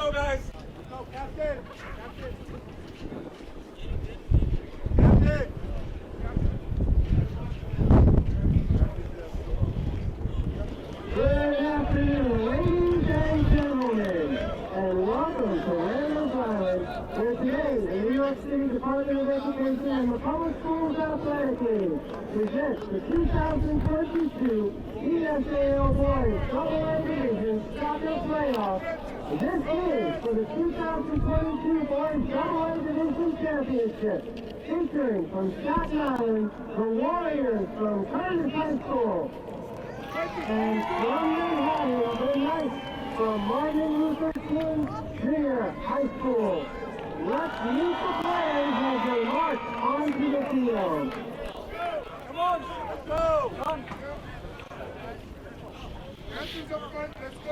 go, guys. Go, Captain. Captain. Good afternoon, ladies and gentlemen, and welcome to Randall's Island, where today the New York City Department of Education and the Public Schools Athletic League presents the 2022 PSAL Boys AA Division Soccer Playoffs. This is for the 2022 Boys AA Division Championship, featuring from Staten Island, the Warriors from Curtis High School, and London High the Knights from Martin Luther King Junior High School. Let's meet the players as they march onto the field. Come on, let's go. Come. Captain's up front, let's go.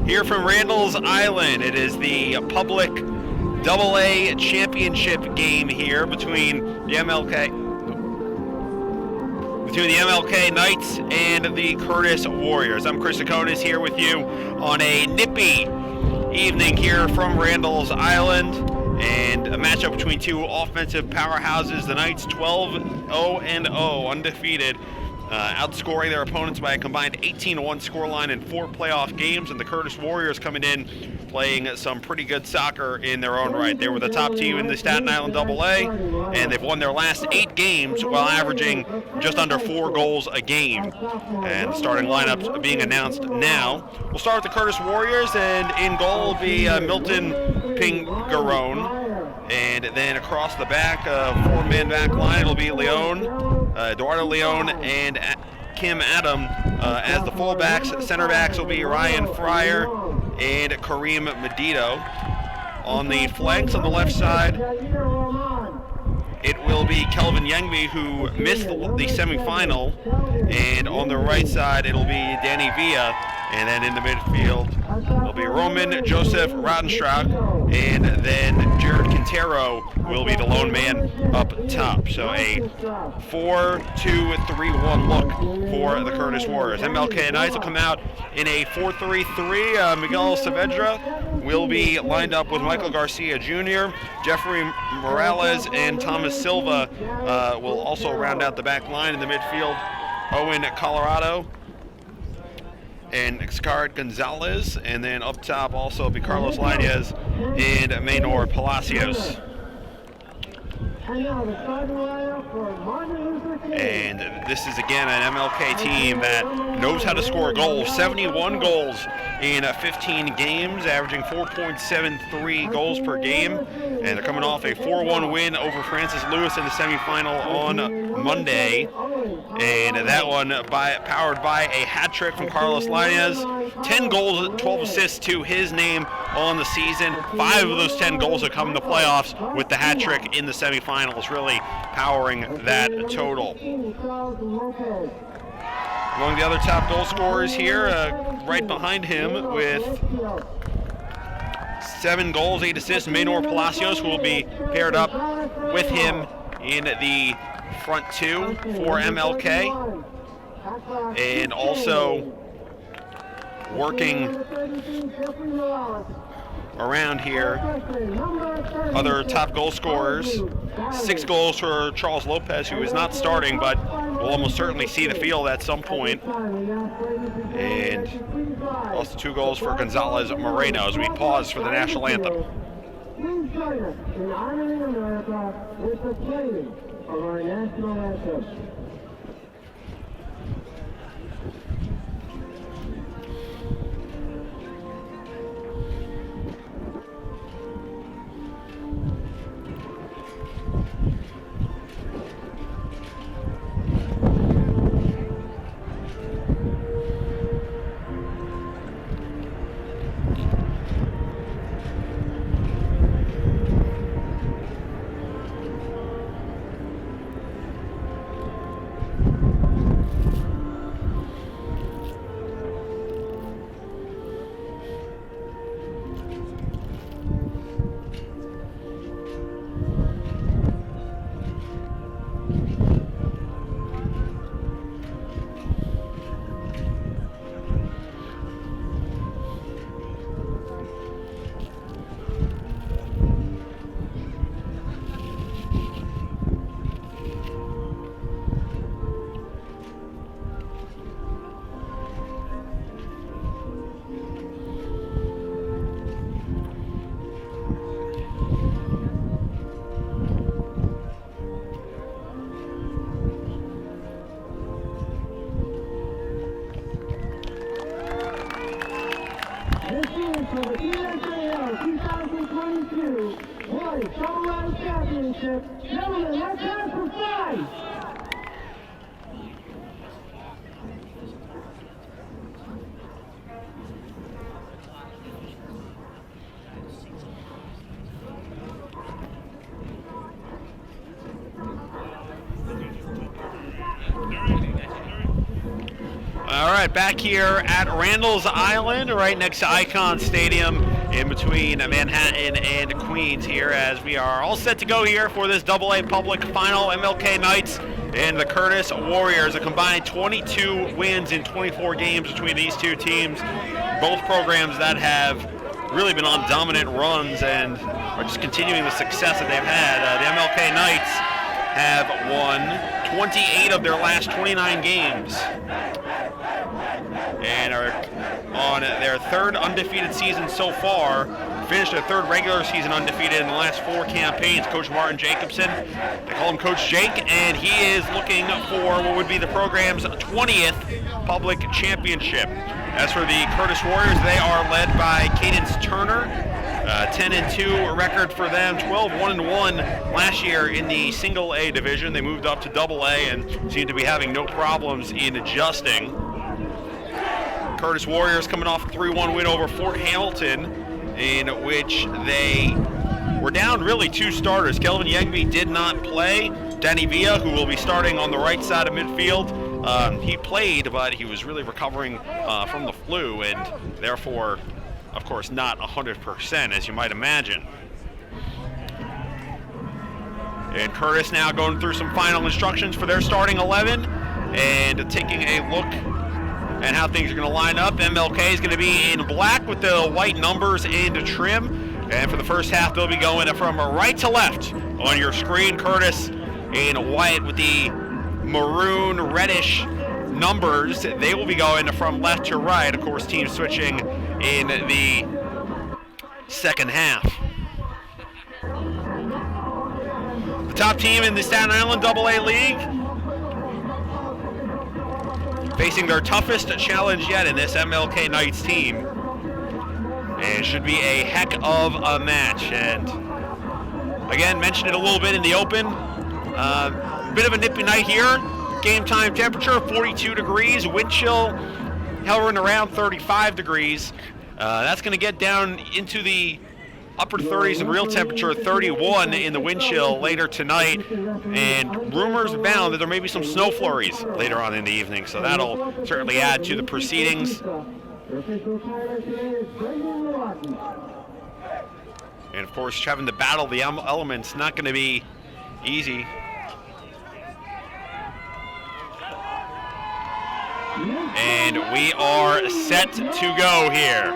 Here from Randall's Island, it is the public AA championship game here between the MLK Knights and the Curtis Warriors. I'm Chris Akonis here with you on a nippy evening here from Randall's Island, and a matchup between two offensive powerhouses. The Knights 12-0-0 undefeated, outscoring their opponents by a combined 18-1 scoreline in 4 playoff games, and the Curtis Warriors coming in playing some pretty good soccer in their own right. They were the top team in the Staten Island AA, and they've won their last 8 games while averaging just under 4 goals a game. And starting lineups being announced now. We'll start with the Curtis Warriors, and in goal will be Milton Pingarone. And then across the back, 4-man back line, it'll be Eduardo Leon and Kim Adam. As the fullbacks, center backs will be Ryan Fryer and Kareem Medito. On the flanks on the left side, it will be Kelvin Yangby, who missed the semifinal. And on the right side, it'll be Danny Villa. And then in the midfield, it'll be Roman Joseph Rodenstrack, and then Jared Quintero will be the lone man up top. So a 4-2-3-1 look for the Curtis Warriors. MLK Knights will come out in a 4-3-3. Miguel Saavedra will be lined up with Michael Garcia Jr. Jeffrey Morales and Thomas Silva will also round out the back line. In the midfield, Owen Colorado and Xcard Gonzalez, and then up top also be Carlos Lainez and Maynor Palacios. And this is again an MLK team that knows how to score goals. 71 goals in 15 games, averaging 4.73 goals per game. And they're coming off a 4-1 win over Francis Lewis in the semifinal on Monday. And that one powered by a hat trick from Carlos Lainez. 10 goals, 12 assists to his name on the season. 5 of those 10 goals have come in the playoffs, with the hat trick in the semifinals really powering that total. Among the other top goal scorers here, right behind him with 7 goals, 8 assists, Maynor Palacios, who will be paired up with him in the front 2 for MLK. And also working around here, other top goal scorers. 6 goals for Charles Lopez, who is not starting, but will almost certainly see the field at some point. And also 2 goals for Gonzalez Moreno as we pause for the national anthem. Please join us in honoring America with the playing of our national anthem. championship. Gentlemen, let's have some fun! All right, back here at Randall's Island, right next to Icon Stadium, in between Manhattan and Queens here, as we are all set to go here for this AA Public Final. MLK Knights and the Curtis Warriors, a combined 22 wins in 24 games between these two teams. Both programs that have really been on dominant runs and are just continuing the success that they've had. The MLK Knights have won 28 of their last 29 games and are on their third undefeated season so far. Finished their third regular season undefeated in the last 4 campaigns. Coach Martin Jacobson, they call him Coach Jake, and he is looking for what would be the program's 20th public championship. As for the Curtis Warriors, they are led by Cadence Turner. 10-2 record for them, 12-1-1 last year in the single A division. They moved up to double A and seem to be having no problems in adjusting. Curtis Warriors coming off a 3-1 win over Fort Hamilton, in which they were down really 2 starters. Kelvin Yengby did not play. Danny Villa, who will be starting on the right side of midfield, he played, but he was really recovering from the flu, and therefore, of course, not 100%, as you might imagine. And Curtis now going through some final instructions for their starting 11 and taking a look at how things are going to line up. MLK is going to be in black with the white numbers and trim. And for the first half, they'll be going from right to left on your screen. Curtis in white with the maroon reddish numbers. They will be going from left to right. Of course, teams switching in the second half. The top team in the Staten Island AA League, facing their toughest challenge yet in this MLK Knights team. And it should be a heck of a match. And again, mentioned it a little bit in the open. Bit of a nippy night here. Game time temperature 42 degrees, wind chill hovering around 35 degrees. That's going to get down into the upper 30s and real temperature 31 in the wind chill later tonight, and rumors abound that there may be some snow flurries later on in the evening, so that'll certainly add to the proceedings. And of course, having to battle the elements, not going to be easy. And we are set to go here.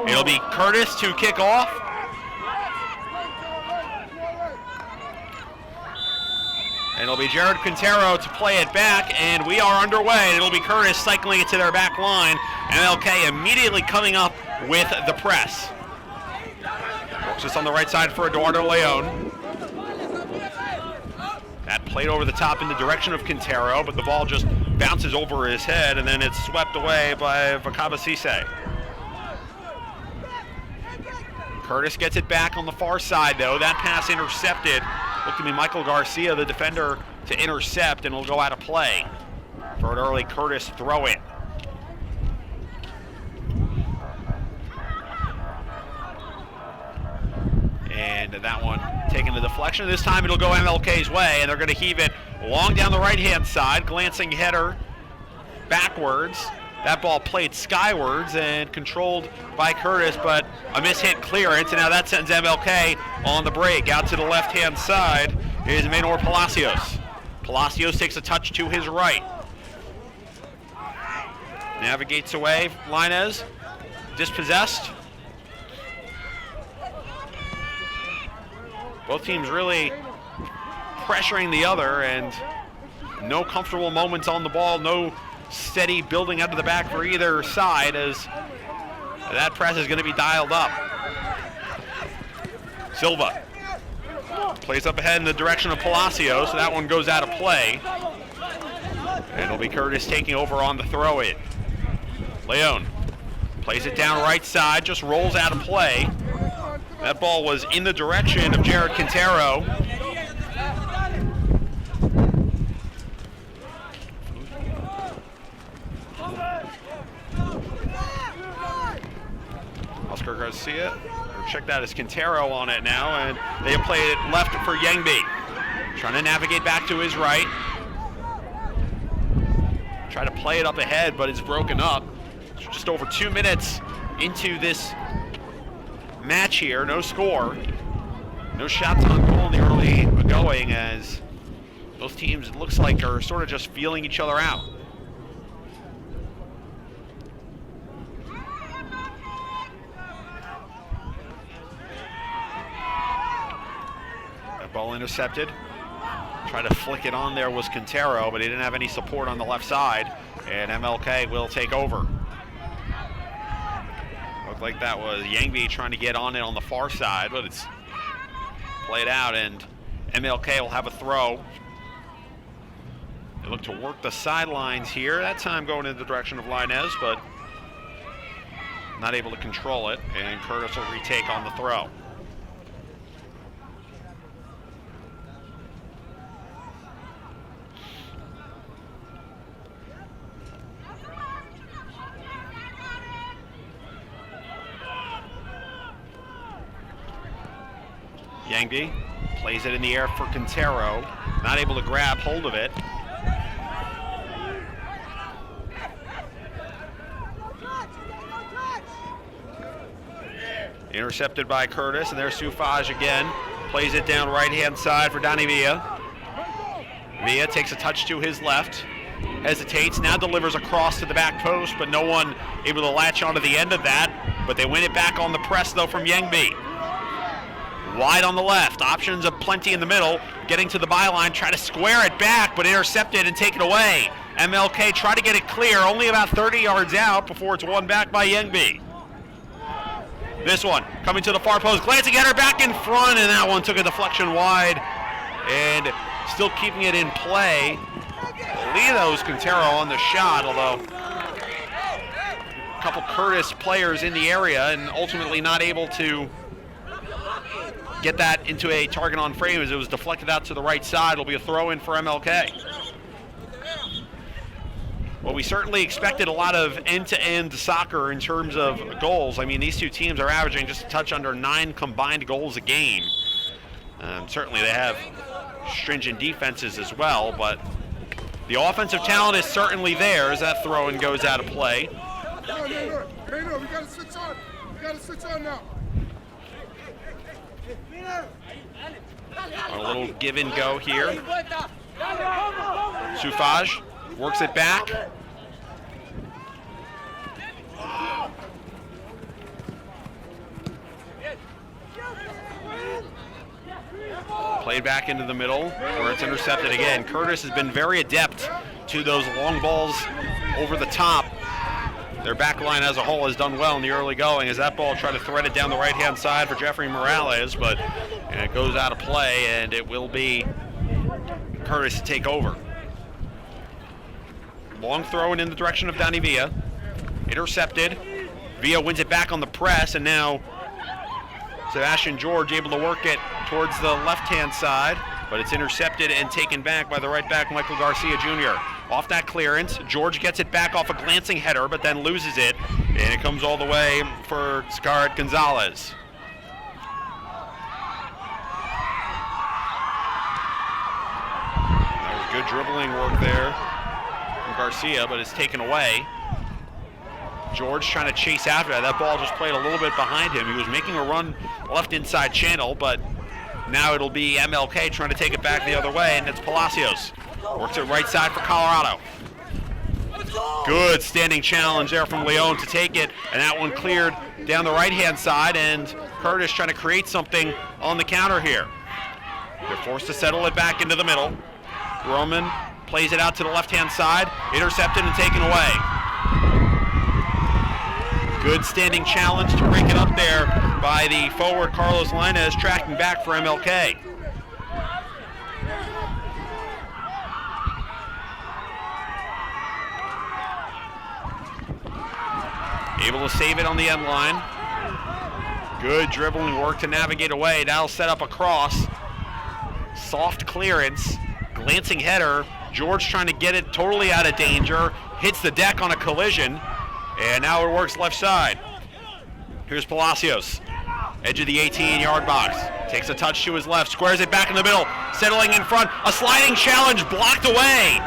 It'll be Curtis to kick off. And it'll be Jared Quintero to play it back, and we are underway. It'll be Curtis cycling it to their back line. MLK immediately coming up with the press. Works this on the right side for Eduardo Leon. That played over the top in the direction of Quintero, but the ball just bounces over his head, and then it's swept away by Vakaba Cisse. Curtis gets it back on the far side, though. That pass intercepted. Looked to be Michael Garcia, the defender, to intercept, and will go out of play for an early Curtis throw-in. And that one taking the deflection. This time it'll go MLK's way, and they're going to heave it long down the right-hand side. Glancing header backwards. That ball played skywards and controlled by Curtis, but a mishit clearance, and now that sends MLK on the break. Out to the left-hand side is Maynor Palacios. Palacios takes a touch to his right. Navigates away, Linez, dispossessed. Both teams really pressuring the other, and no comfortable moments on the ball, no steady building out of the back for either side, as that press is going to be dialed up. Silva plays up ahead in the direction of Palacios, so that one goes out of play. And it'll be Curtis taking over on the throw-in. Leon plays it down right side, just rolls out of play. That ball was in the direction of Jared Quintero. Garcia. Check that as Quintero on it now, and they play it left for Yangbi. Trying to navigate back to his right. Try to play it up ahead, but it's broken up. Just over 2 minutes into this match here. No score. No shots on goal in the early going, as both teams, it looks like, are sort of just feeling each other out. That ball intercepted. Tried to flick it on there was Quintero, but he didn't have any support on the left side, and MLK will take over. Looked like that was Yangbi trying to get on it on the far side, but it's played out, and MLK will have a throw. They look to work the sidelines here, that time going in the direction of Linez, but not able to control it, and Curtis will retake on the throw. Yangbi plays it in the air for Quintero, not able to grab hold of it. Intercepted by Curtis, and there's Sufaj again. Plays it down right-hand side for Donny Villa. Villa takes a touch to his left, hesitates, now delivers across to the back post, but no one able to latch onto the end of that. But they win it back on the press, though, from Yangbi. Wide on the left, options of plenty in the middle, getting to the byline, try to square it back, but intercepted and taken away. MLK try to get it clear, only about 30 yards out before it's won back by Yangbi. This one, coming to the far post, glancing at her back in front, and that one took a deflection wide, and still keeping it in play. Leo's Quintero on the shot, although a couple Curtis players in the area, and ultimately not able to get that into a target on frame as it was deflected out to the right side. It'll be a throw in for MLK. Well, we certainly expected a lot of end-to-end soccer in terms of goals. I mean, these two teams are averaging just a touch under 9 combined goals a game. Certainly they have stringent defenses as well, but the offensive talent is certainly there as that throw-in goes out of play. No, we gotta switch on. We gotta switch on now. A little give and go here. Sufaj works it back. Played back into the middle where it's intercepted again. Curtis has been very adept to those long balls over the top. Their back line as a whole has done well in the early going as that ball tried to thread it down the right-hand side for Jeffrey Morales, but it goes out of play, and it will be Curtis to take over. Long throw in the direction of Donny Villa. Intercepted. Villa wins it back on the press, and now Sebastian George able to work it towards the left-hand side, but it's intercepted and taken back by the right back, Michael Garcia Jr. Off that clearance, George gets it back off a glancing header, but then loses it, and it comes all the way for Scarlett Gonzalez. That was good dribbling work there from Garcia, but it's taken away. George trying to chase after that. That ball just played a little bit behind him. He was making a run left inside channel, but now it'll be MLK trying to take it back the other way, and it's Palacios. Works it right side for Colorado. Good standing challenge there from Leon to take it, and that one cleared down the right-hand side, and Curtis trying to create something on the counter here. They're forced to settle it back into the middle. Roman plays it out to the left-hand side, intercepted and taken away. Good standing challenge to break it up there by the forward Carlos Linez, tracking back for MLK. Able to save it on the end line. Good dribbling work to navigate away. That'll set up a cross. Soft clearance. Glancing header. George trying to get it totally out of danger. Hits the deck on a collision. And now it works left side. Here's Palacios, edge of the 18-yard box. Takes a touch to his left, squares it back in the middle, settling in front. A sliding challenge blocked away.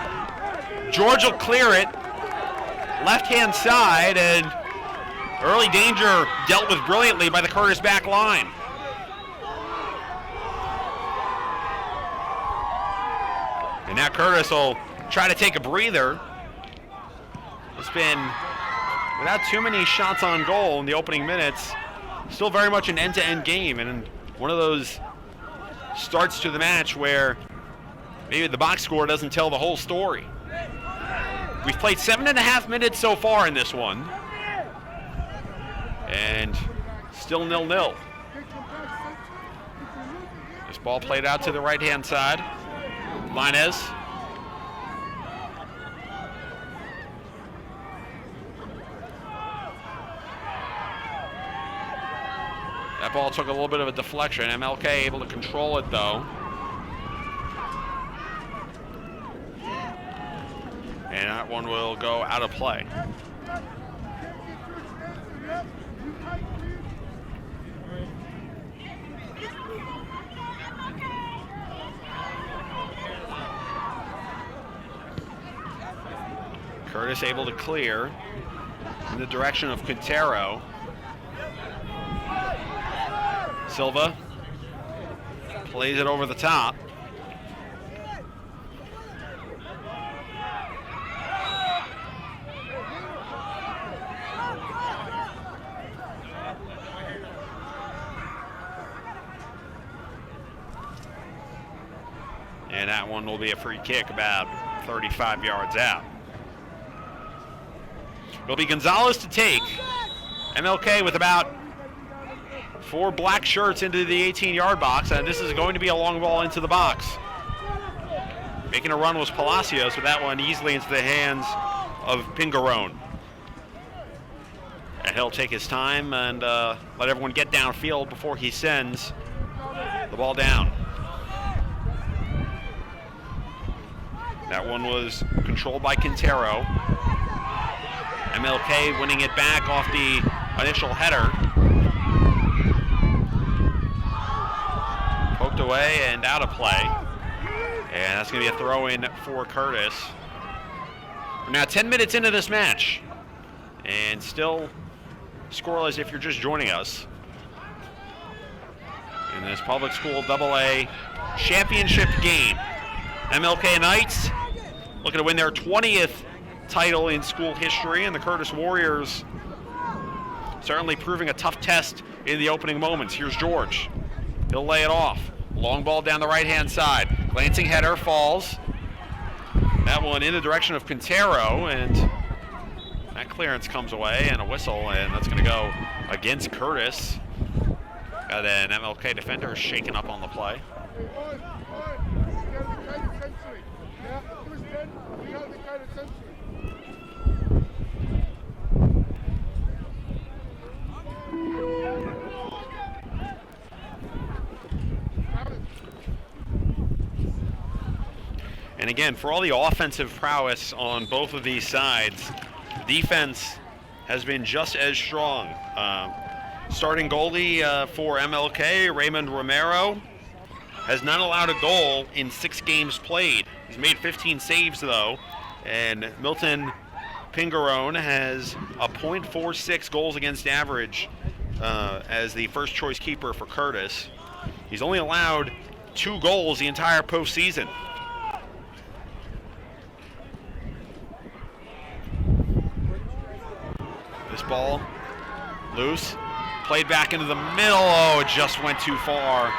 George will clear it, left-hand side, and early danger dealt with brilliantly by the Curtis back line. And now Curtis will try to take a breather. It's been without too many shots on goal in the opening minutes. Still very much an end-to-end game, and one of those starts to the match where maybe the box score doesn't tell the whole story. We've played 7.5 minutes so far in this one, and still 0-0. This ball played out to the right-hand side. Linez. That ball took a little bit of a deflection. MLK able to control it though. And that one will go out of play. Curtis able to clear in the direction of Quintero. Silva plays it over the top. And that one will be a free kick about 35 yards out. It'll be Gonzalez to take. MLK with about 4 black shirts into the 18-yard box, and this is going to be a long ball into the box. Making a run was Palacios, with that one easily into the hands of Pingarone. And he'll take his time and let everyone get downfield before he sends the ball down. That one was controlled by Quintero. MLK winning it back off the initial header. Poked away and out of play. And that's going to be a throw-in for Curtis. We're now 10 minutes into this match. And still scoreless if you're just joining us. In this public school AA championship game. MLK Knights looking to win their 20th title in school history, and the Curtis Warriors certainly proving a tough test in the opening moments. Here's George. He'll lay it off. Long ball down the right-hand side. Glancing header falls. That one in the direction of Quintero, and that clearance comes away, and a whistle, and that's going to go against Curtis. Got an MLK defender shaken up on the play. And again, for all the offensive prowess on both of these sides, defense has been just as strong. Starting goalie for MLK, Raymond Romero, has not allowed a goal in 6 games played. He's made 15 saves though, and Milton Pingarone has a .46 goals against average as the first choice keeper for Curtis. He's only allowed 2 goals the entire postseason. This ball loose, played back into the middle. Oh, it just went too far.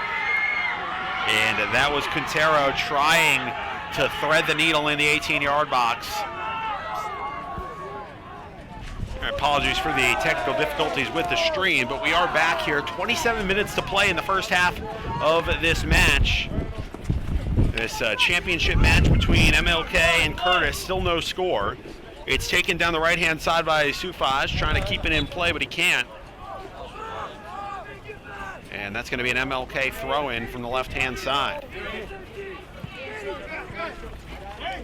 And that was Quintero trying to thread the needle in the 18-yard box. Apologies for the technical difficulties with the stream, but we are back here. 27 minutes to play in the first half of this match. This championship match between MLK and Curtis, still no score. It's taken down the right-hand side by Sufaj, trying to keep it in play, but he can't. And that's going to be an MLK throw-in from the left-hand side.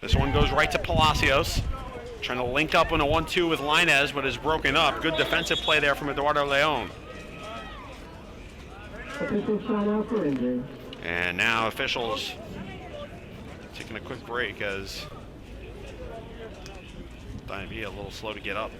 This one goes right to Palacios, trying to link up on a 1-2 with Linez, but is broken up. Good defensive play there from Eduardo Leon. Officials sign out for injury. And now officials taking a quick break as Dinevia a little slow to get up.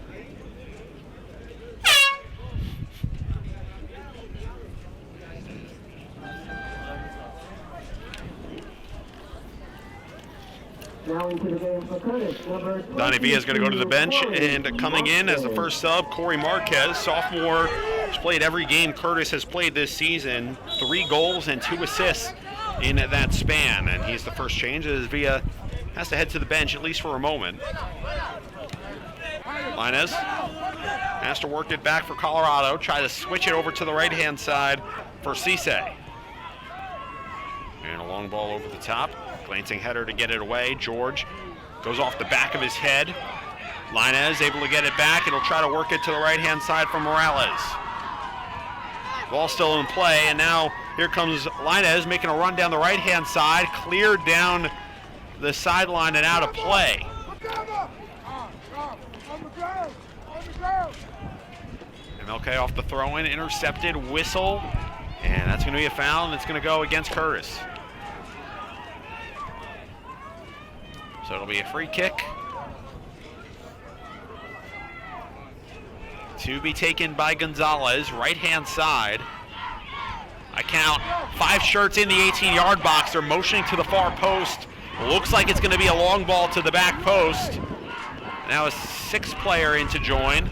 Now into the game for Curtis, number 20. Dinevia is going to go to the bench, and coming in as the first sub, Corey Marquez, sophomore, has played every game Curtis has played this season, 3 goals and 2 assists in that span, and he's the first change as Villa has to head to the bench at least for a moment. Linez has to work it back for Colorado, try to switch it over to the right-hand side for Cisse. And a long ball over the top. Glancing header to get it away. George goes off the back of his head. Linez able to get it back. It'll try to work it to the right-hand side for Morales. Ball still in play, and now here comes Linez making a run down the right-hand side, cleared down the sideline and out of play. MLK off the throw-in, intercepted, whistle, and that's going to be a foul, and it's going to go against Curtis. So it'll be a free kick to be taken by Gonzalez, right-hand side. I count 5 shirts in the 18-yard box. They're motioning to the far post. Looks like it's going to be a long ball to the back post. Now a 6th player in to join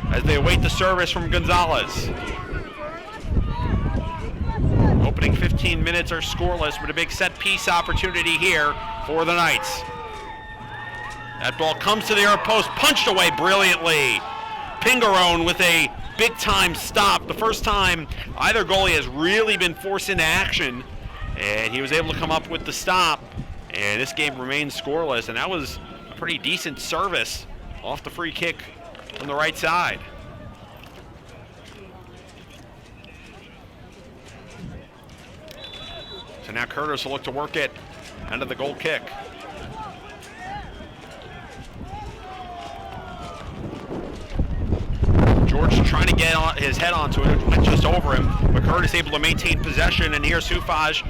as they await the service from Gonzalez. Opening 15 minutes are scoreless, but a big set-piece opportunity here for the Knights. That ball comes to the near post, punched away brilliantly. Pingarone with a big-time stop. The first time either goalie has really been forced into action, and he was able to come up with the stop, and this game remains scoreless, and that was a pretty decent service off the free kick from the right side. So now Curtis will look to work it under the goal kick. George trying to get his head onto it, went just over him, but Curtis able to maintain possession, and here's Sufaj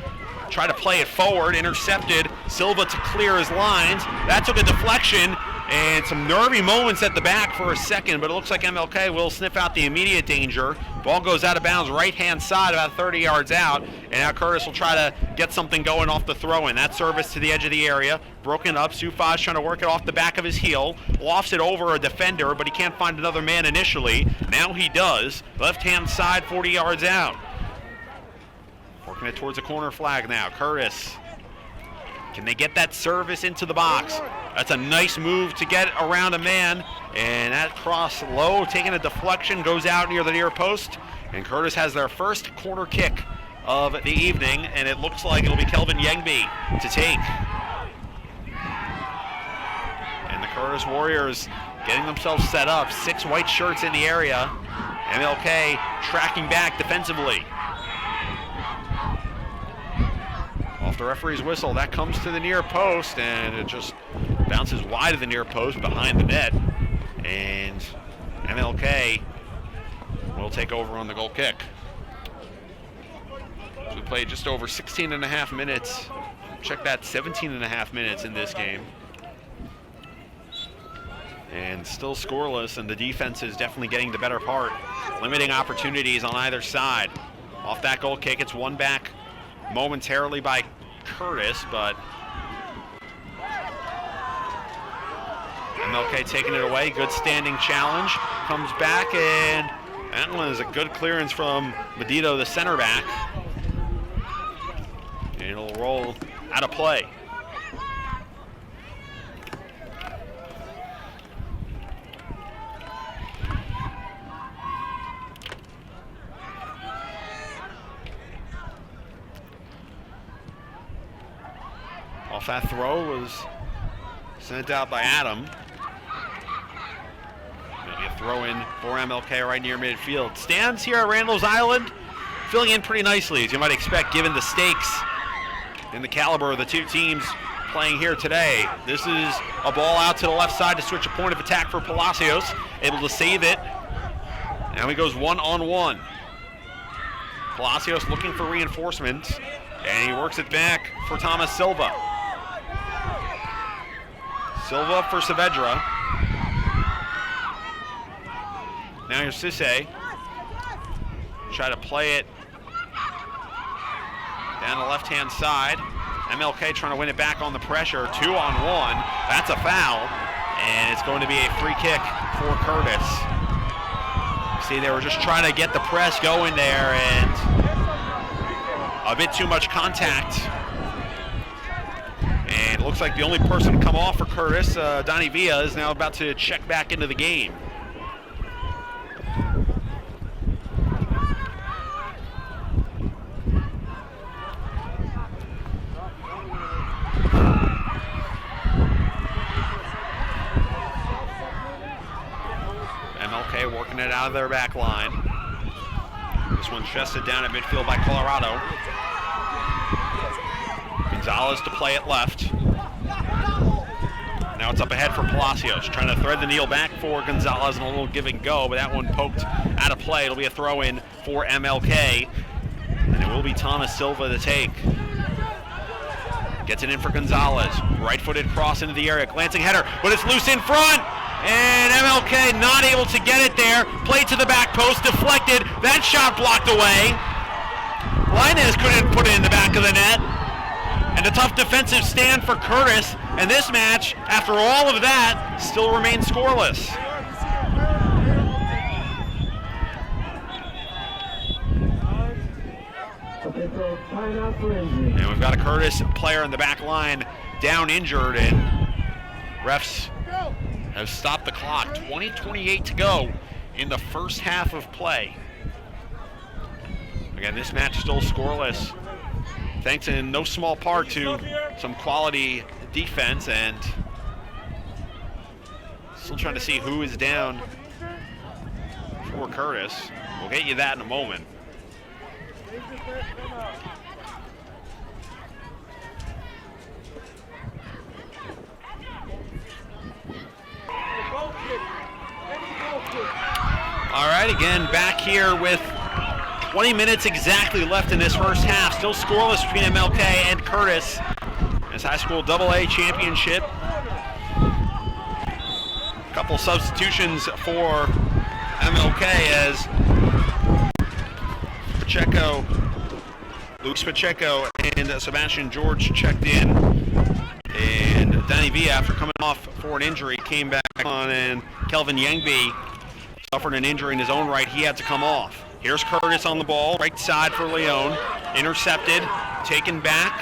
try to play it forward, intercepted, Silva to clear his lines. That took a deflection, and some nervy moments at the back for a second, but it looks like MLK will sniff out the immediate danger. Ball goes out of bounds right-hand side, about 30 yards out, and now Curtis will try to get something going off the throw-in. That service to the edge of the area, broken up. Sufaj trying to work it off the back of his heel, lofts it over a defender, but he can't find another man initially. Now he does. Left-hand side, 40 yards out. Working it towards the corner flag now. Curtis. Can they get that service into the box? That's a nice move to get around a man, and that cross low, taking a deflection, goes out near the near post, and Curtis has their first corner kick of the evening, and it looks like it'll be Kelvin Yengby to take. And the Curtis Warriors getting themselves set up, 6 white shirts in the area. MLK tracking back defensively. Off the referee's whistle, that comes to the near post, and it just bounces wide of the near post behind the net. And MLK will take over on the goal kick. So we played just over 16 and a half minutes. Check that, 17 and a half minutes in this game. And still scoreless, and the defense is definitely getting the better part. Limiting opportunities on either side. Off that goal kick, it's won back momentarily by Curtis, but MLK taking it away. Good standing challenge. Comes back, and that one is a good clearance from Medito, the center back. And it'll roll out of play. Off that throw was sent out by Adam. Maybe a throw in for MLK right near midfield. Stands here at Randall's Island, filling in pretty nicely, as you might expect, given the stakes and the caliber of the two teams playing here today. This is a ball out to the left side to switch a point of attack for Palacios, able to save it. Now he goes one-on-one. Palacios looking for reinforcements, and he works it back for Thomas Silva. Silva for Saavedra. Now here's Sisse. Try to play it down the left-hand side. MLK trying to win it back on the pressure. 2-on-1. That's a foul. And it's going to be a free kick for Curtis. See, they were just trying to get the press going there, and a bit too much contact. And it looks like the only person to come off for Curtis, Donnie Villa, is now about to check back into the game. MLK working it out of their back line. This one's chested down at midfield by Colorado. Gonzalez to play it left. Now it's up ahead for Palacios, trying to thread the needle back for Gonzalez and a little give and go, but that one poked out of play. It'll be a throw in for MLK, and it will be Thomas Silva to take. Gets it in for Gonzalez. Right-footed cross into the area, glancing header, but it's loose in front. And MLK not able to get it there. Played to the back post, deflected. That shot blocked away. Linez couldn't put it in the back of the net. And a tough defensive stand for Curtis. And this match, after all of that, still remains scoreless. And we've got a Curtis player in the back line down injured, and refs have stopped the clock. 20:28 to go in the first half of play. Again, this match still scoreless, thanks in no small part to some quality defense, and still trying to see who is down for Curtis. We'll get you that in a moment. All right, again, back here with 20 minutes exactly left in this first half. Still scoreless between MLK and Curtis. This high school AA championship. A couple substitutions for MLK as Pacheco, Luis Pacheco and Sebastian George checked in. And Danny Villa, after coming off for an injury, came back on, and Kelvin Yangby suffered an injury in his own right. He had to come off. Here's Curtis on the ball, right side for Leon. Intercepted, taken back.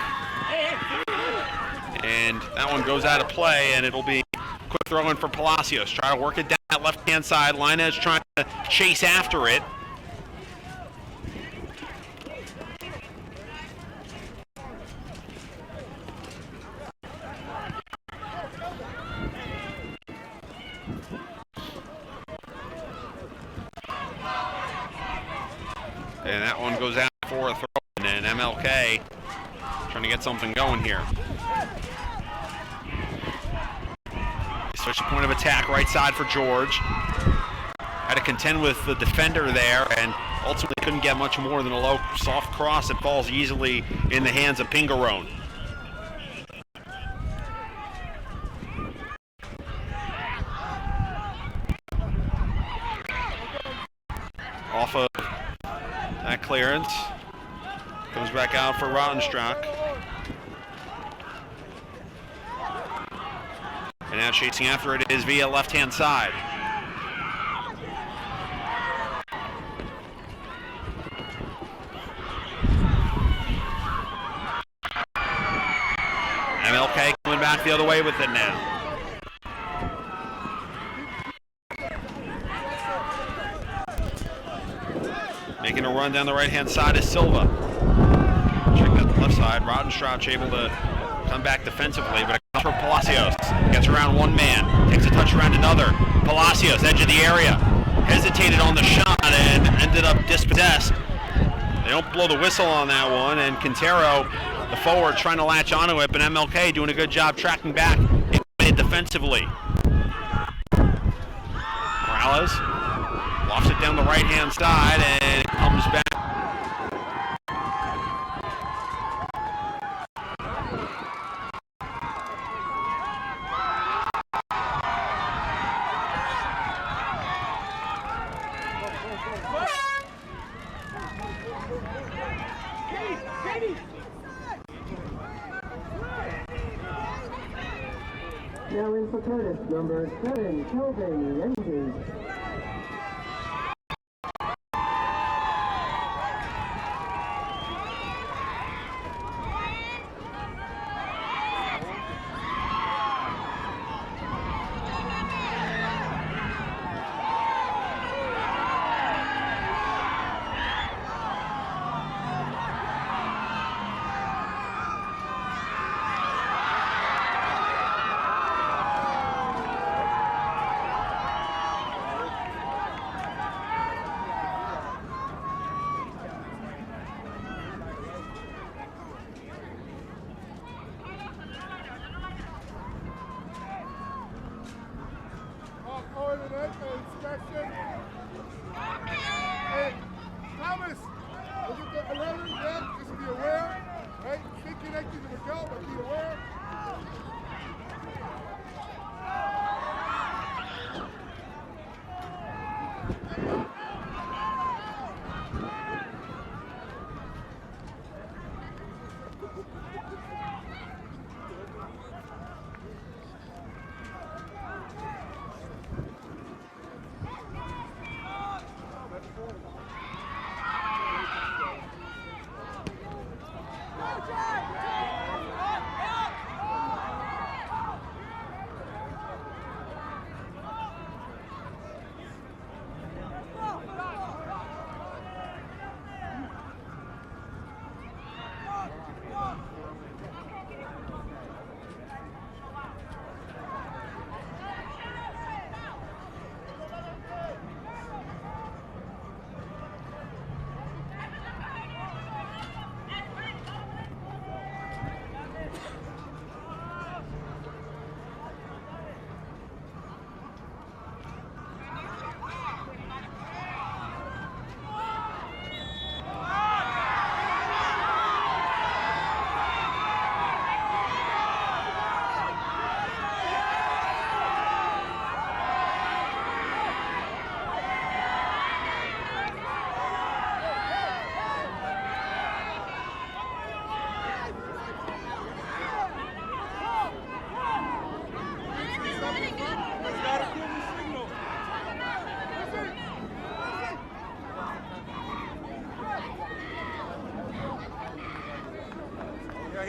And that one goes out of play, and it'll be a quick throw in for Palacios. Try to work it down that left-hand side. Linez trying to chase after it. And that one goes out for a throw, and MLK trying to get something going here. Switch the point of attack, right side for George. Had to contend with the defender there, and ultimately couldn't get much more than a low, soft cross that falls easily in the hands of Pingarone. Off of that clearance, comes back out for Rottenstrack. And now chasing after it is via left-hand side. MLK coming back the other way with it now. Making a run down the right-hand side is Silva. Check out the left side. Rottenstrack able to come back defensively, but it comes from Palacios. Gets around one man, takes a touch around another. Palacios, edge of the area. Hesitated on the shot and ended up dispossessed. They don't blow the whistle on that one, and Quintero, the forward, trying to latch onto it, but MLK doing a good job tracking back defensively. Morales lofts it down the right-hand side, and it comes back Now in for Curtis, number 7, Kelvin Renzi. Inspection. Hey, Thomas, look at the 11, yeah, just be aware, right? Stay connected to the goal, but be aware.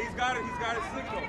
He's got a signal.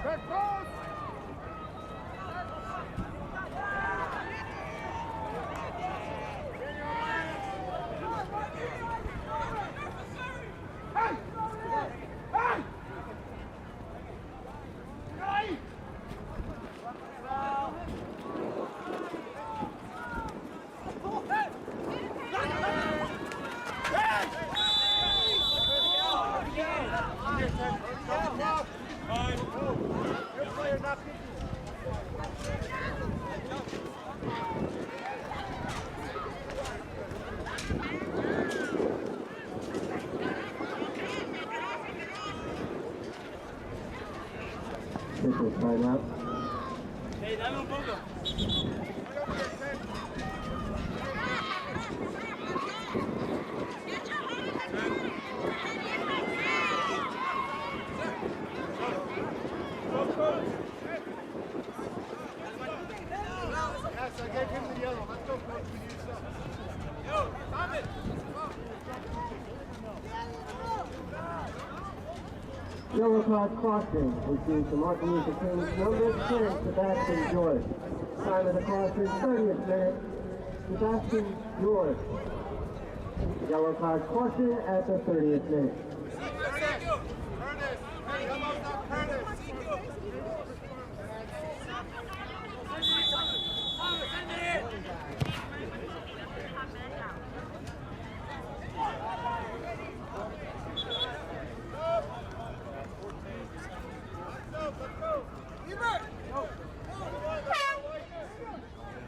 Back post! This is timeout. Hey, dame un poco. Yes, I gave him the yellow. Let's go, coach. We need some. Yo, stop it! Yellow card caution issued to Martin Luther King's number 10, Sebastian George. Time of the caution, 30th minute. Sebastian George. Yellow card caution at the 30th minute.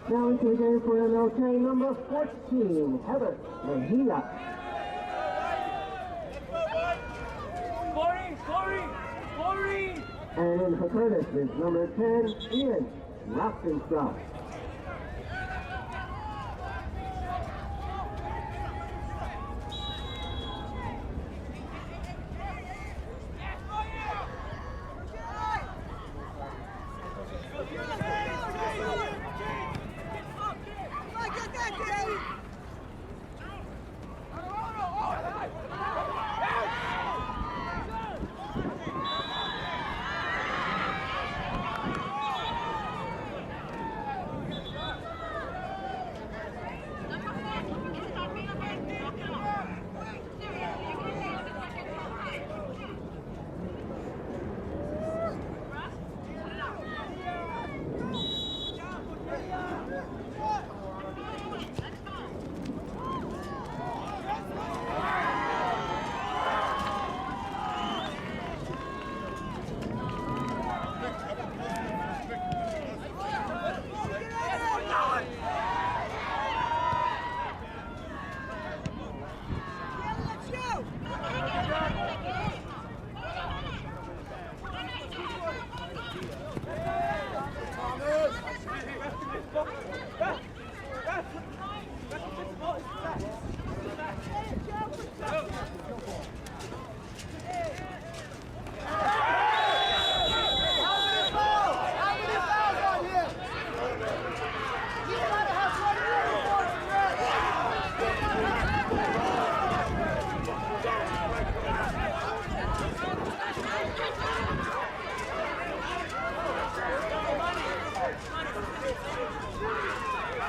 Now into the game for MLK, number 14, Heather Mejia. Corey! And in for Curtis is number 10, Ian Raftenstraw.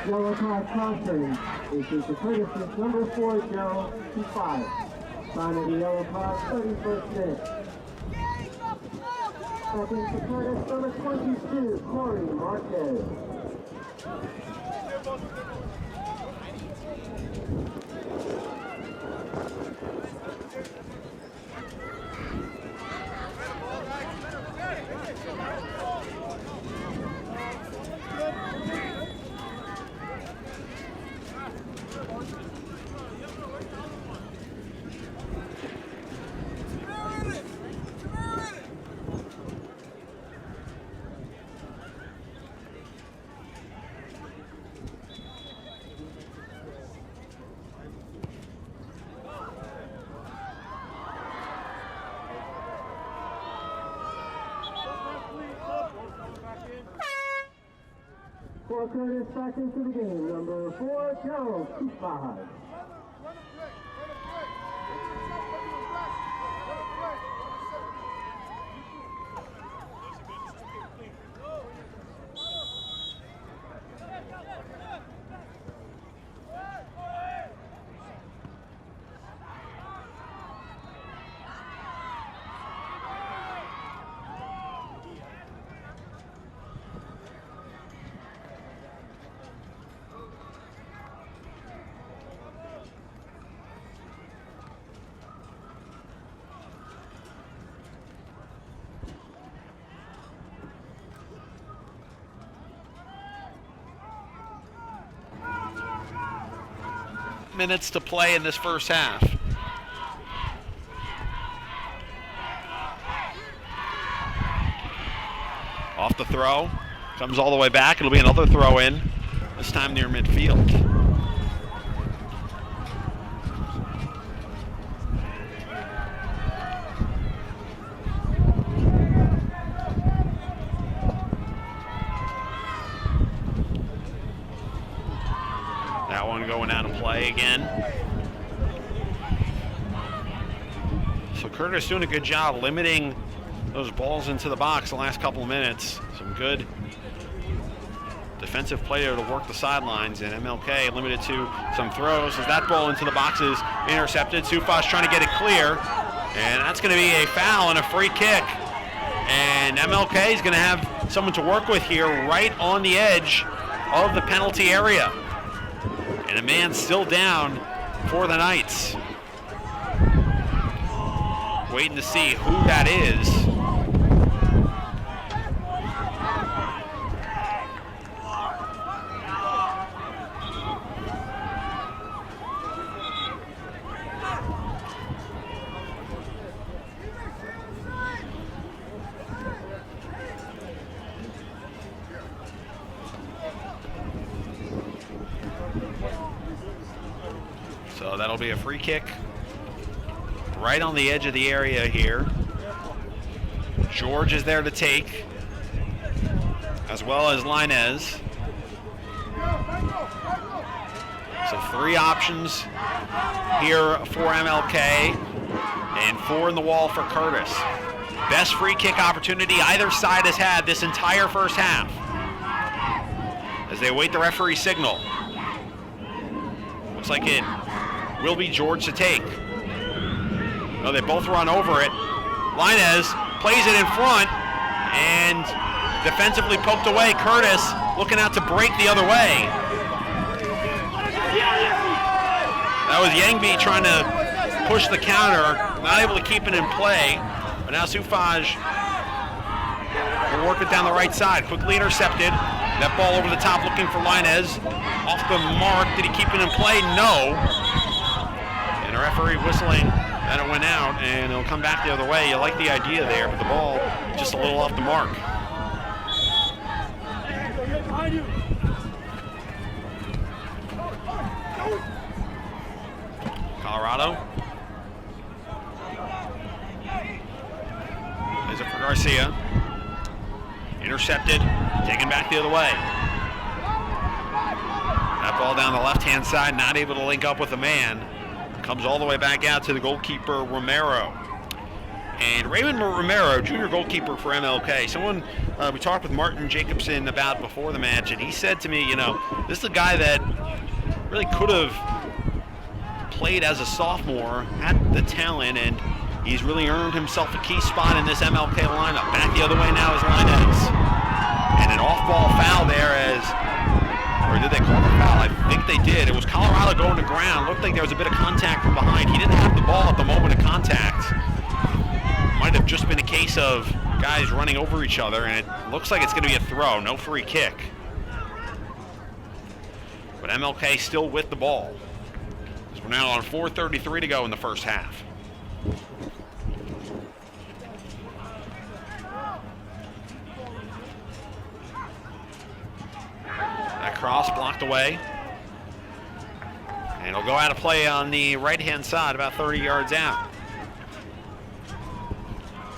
Yellow card caution issued to Curtis is number 4, Gerald T5. Time of the yellow card, 31st minute. Second to Curtis, number 22, Corey Marquez. Now Curtis back into the game. Number 4, Joe Kupaj. Minutes to play in this first half. Off the throw, comes all the way back. It'll be another throw in, this time near midfield. That one going out of play again. So Curtis doing a good job limiting those balls into the box the last couple of minutes. Some good defensive play there to work the sidelines, and MLK limited to some throws as that ball into the box is intercepted. Sufas trying to get it clear, and that's going to be a foul and a free kick. And MLK is going to have someone to work with here right on the edge of the penalty area. And a man still down for the Knights. Waiting to see who that is. So that'll be a free kick right on the edge of the area here. George is there to take, as well as Linez. So 3 options here for MLK and 4 in the wall for Curtis. Best free kick opportunity either side has had this entire first half as they await the referee signal. Looks like it will be George to take. No, they both run over it. Linez plays it in front and defensively poked away. Curtis looking out to break the other way. That was Yangbi trying to push the counter, not able to keep it in play. But now Sufaj will work it down the right side. Quickly intercepted. That ball over the top looking for Linez. Off the mark. Did he keep it in play? No. And the referee whistling that it went out, and it'll come back the other way. You like the idea there, but the ball just a little off the mark. Colorado. Is it for Garcia? Intercepted, taken back the other way. That ball down the left-hand side, not able to link up with a man. Comes all the way back out to the goalkeeper, Romero. And Raymond Romero, junior goalkeeper for MLK. Someone we talked with Martin Jacobson about before the match, and he said to me, you know, this is a guy that really could have played as a sophomore, had the talent, and he's really earned himself a key spot in this MLK lineup. Back the other way now is Linez. And an off-ball foul there or did they call the foul? I think they did. It was Colorado going to ground. Looked like there was a bit of contact from behind. He didn't have the ball at the moment of contact. Might have just been a case of guys running over each other, and it looks like it's going to be a throw, no free kick. But MLK still with the ball. So we're now on 4:33 to go in the first half. That cross blocked away. And it'll go out of play on the right-hand side, about 30 yards out.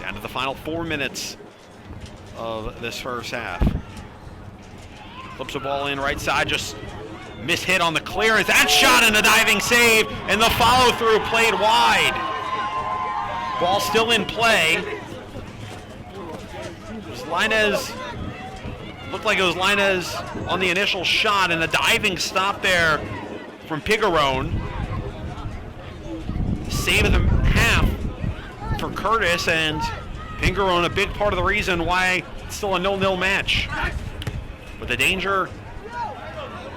Down to the final 4 minutes of this first half. Flips the ball in right side, just mishit on the clearance. That shot and a diving save, and the follow-through played wide. Ball still in play. Linez, looked like it was Linez on the initial shot, and a diving stop there from Pigarone. Save of the half for Curtis, and Pigarone a big part of the reason why it's still a 0-0 match. But the danger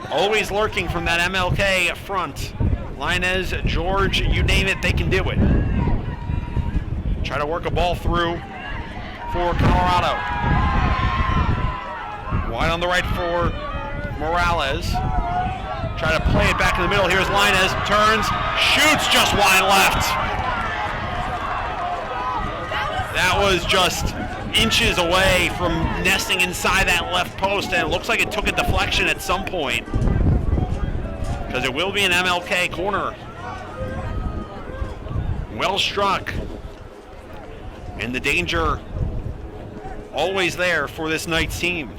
always lurking from that MLK front. Linez, George, you name it, they can do it. Try to work a ball through for Colorado. Wide on the right for Morales. Try to play it back in the middle. Here's Linez, turns, shoots just wide left. That was just inches away from nesting inside that left post, and it looks like it took a deflection at some point, because it will be an MLK corner. Well struck, and the danger always there for this Knights team.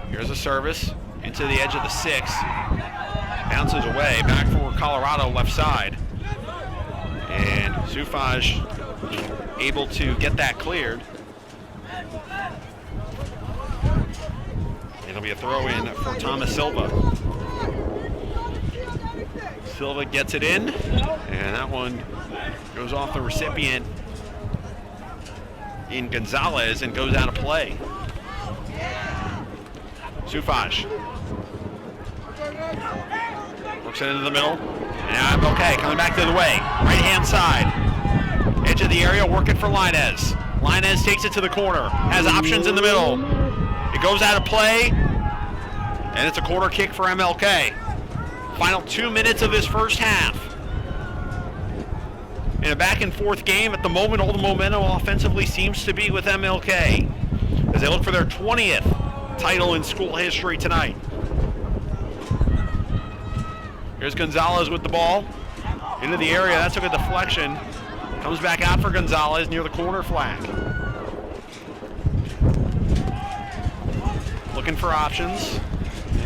Here's a service into the edge of the 6. Bounces away, back for Colorado left side. And Sufaj able to get that cleared. It'll be a throw in for Thomas Silva. Silva gets it in, and that one goes off the recipient in Gonzalez and goes out of play. Sufaj works it into the middle, and now MLK coming back the other way, right hand side, edge of the area, working for Linez. Linez takes it to the corner, has options in the middle. It goes out of play, and it's a corner kick for MLK. Final 2 minutes of this first half. In a back and forth game, at the moment, all the momentum offensively seems to be with MLK as they look for their 20th title in school history tonight. Here's Gonzalez with the ball into the area. That took a deflection. Comes back out for Gonzalez near the corner flag. Looking for options,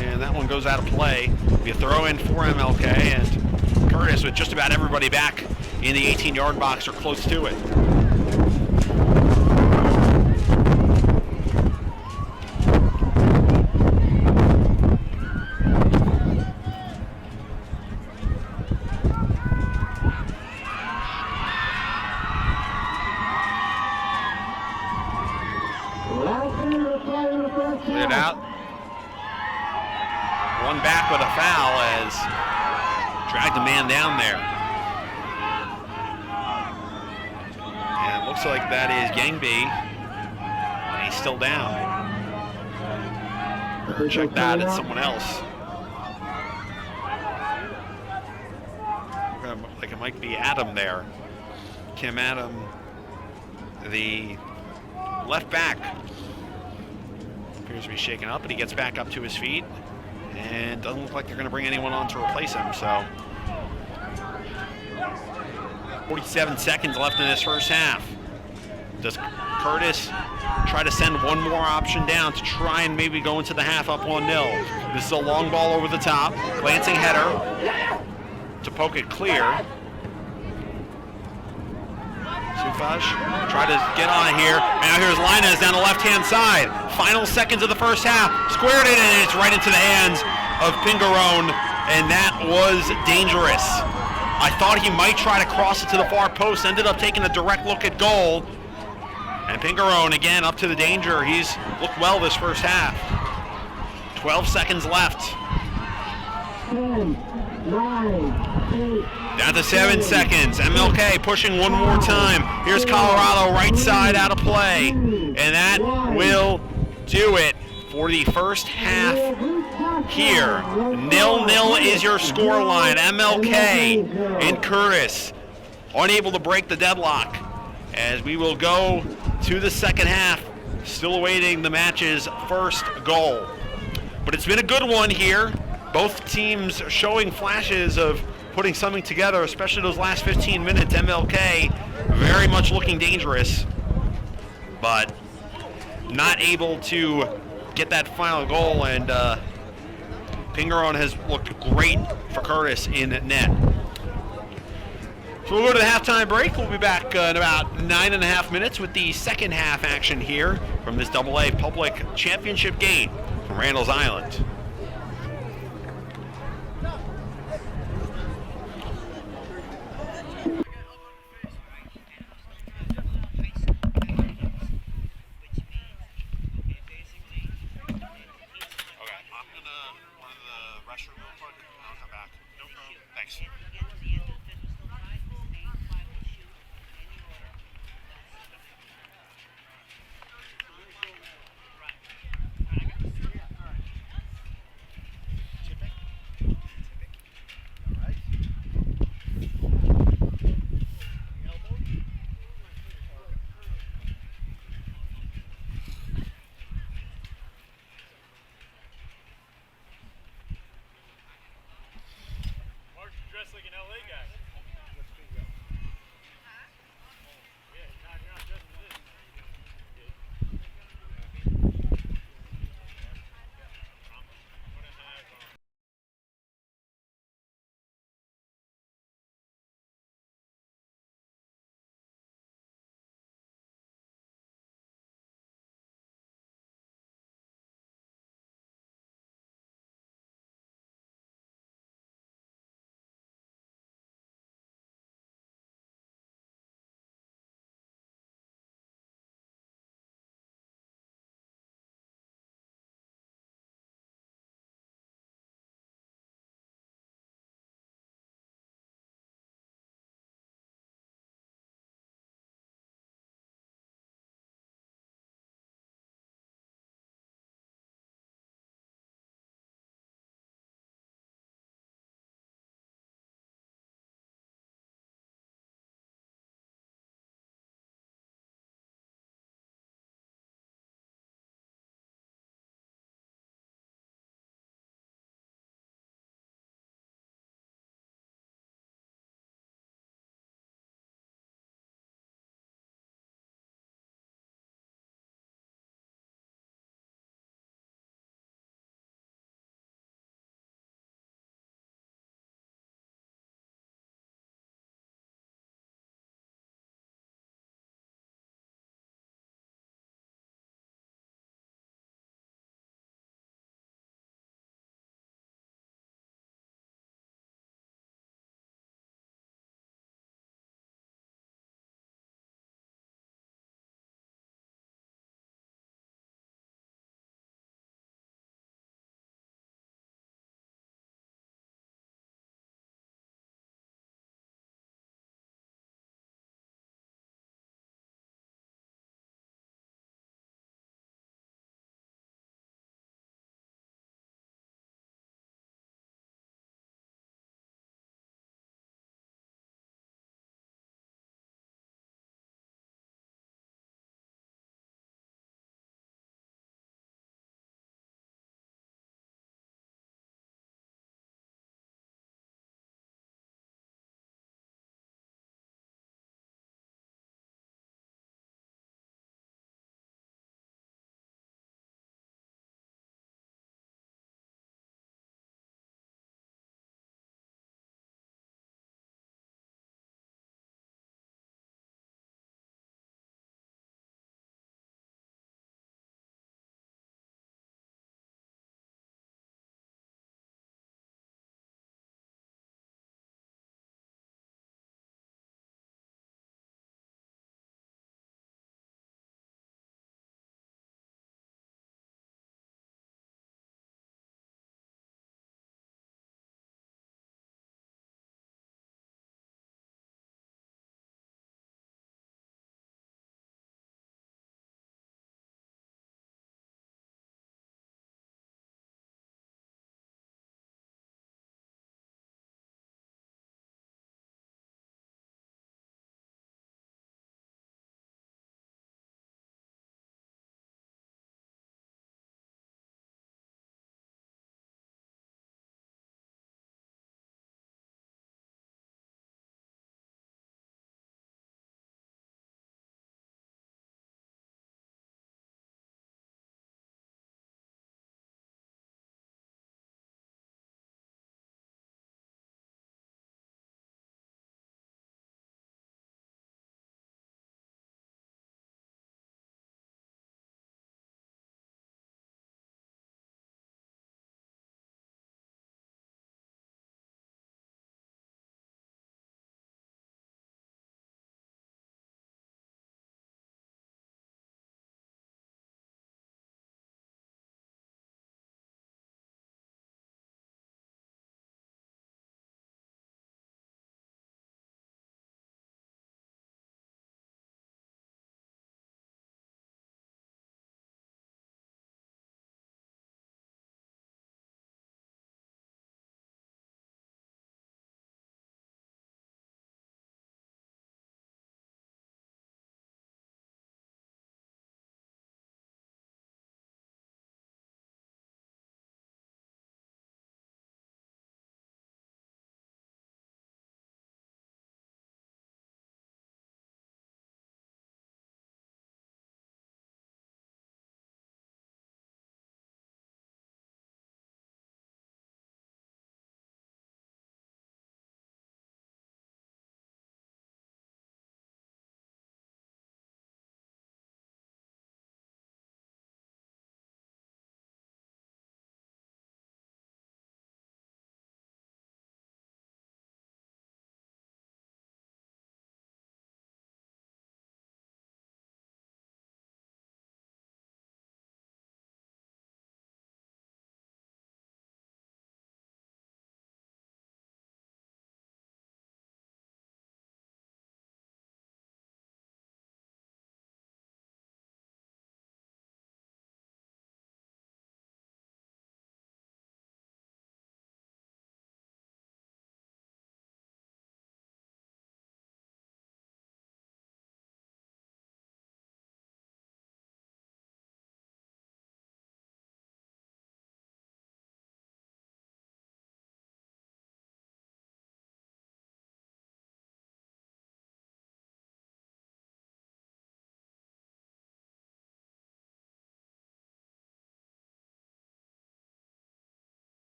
and that one goes out of play. Be a throw in for MLK, and Curtis with just about everybody back in the 18-yard box or close to it. Cleared out. One back with a foul as dragged a man down there. And it looks like that is Gangby, and he's still down. Or check that, it's someone else. Like it might be Adam there. Kim Adam, the left back, appears to be shaken up, but he gets back up to his feet, and doesn't look like they're going to bring anyone on to replace him. So 47 seconds left in this first half. Does Curtis try to send one more option down to try and maybe go into the half up 1-0? This is a long ball over the top, glancing header to poke it clear. Sufaj try to get on it here. And now here's Linez down the left-hand side. Final seconds of the first half. Squared it, and it's right into the hands of Pigarone, and that was dangerous. I thought he might try to cross it to the far post, ended up taking a direct look at goal. And Pigarone, again, up to the danger. He's looked well this first half. 12 seconds left. 10, 9, 8. Down to 7 seconds. MLK pushing one more time. Here's Colorado right side out of play. And that will do it for the first half here. 0-0 is your score line. MLK and Curtis unable to break the deadlock as we will go to the second half, still awaiting the match's first goal. But it's been a good one here. Both teams showing flashes of putting something together, especially those last 15 minutes. MLK very much looking dangerous, but not able to get that final goal, and Pingaron has looked great for Curtis in net. So we'll go to the halftime break. We'll be back in about 9.5 minutes with the second half action here from this AA Public Championship game from Randall's Island.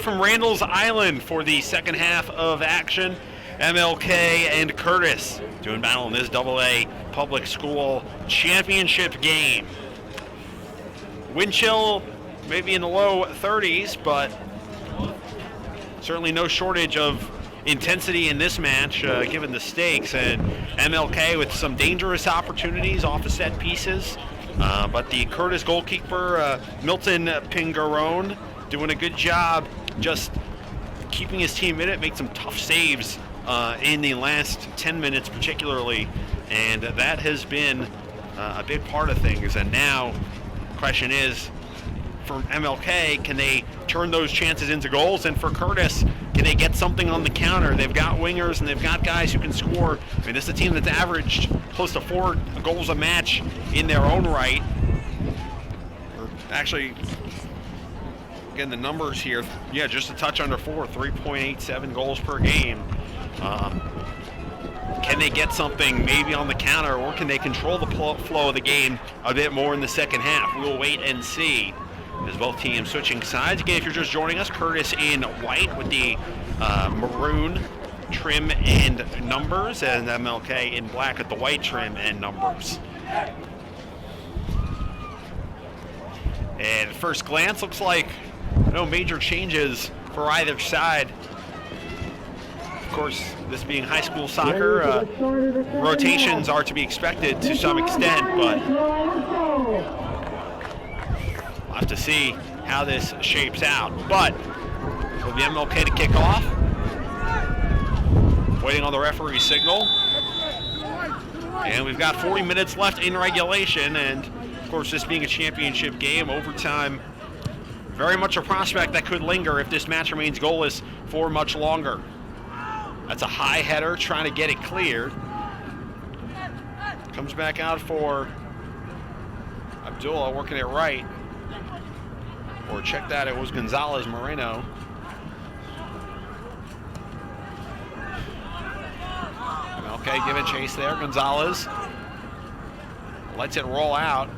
from Randall's Island for the second half of action. MLK and Curtis doing battle in this AA public school championship game. Wind chill maybe in the low 30s, but certainly no shortage of intensity in this match given the stakes, and MLK with some dangerous opportunities off of set pieces, but the Curtis goalkeeper Milton Pingarone doing a good job just keeping his team in it, made some tough saves in the last 10 minutes particularly, and that has been a big part of things. And now the question is, for MLK, can they turn those chances into goals? And for Curtis, can they get something on the counter? They've got wingers and they've got guys who can score. I mean, this is a team that's averaged close to 4 goals a match in their own right. Or actually, again, the numbers here, yeah, just a touch under 4, 3.87 goals per game. Can they get something maybe on the counter, or can they control the flow of the game a bit more in the second half? We'll wait and see. As both teams switching sides. Again, if you're just joining us, Curtis in white with the maroon trim and numbers, and MLK in black with the white trim and numbers. And at first glance, looks like no major changes for either side. Of course, this being high school soccer, rotations are to be expected to some extent, but we'll have to see how this shapes out. But for the MLK to kick off, waiting on the referee's signal. And we've got 40 minutes left in regulation, and of course, this being a championship game, overtime, very much a prospect that could linger if this match remains goalless for much longer. That's a high header, trying to get it cleared. Comes back out for Abdullah, working it right. Or check that, it was Gonzalez Moreno. MLK giving chase there. Gonzalez lets it roll out,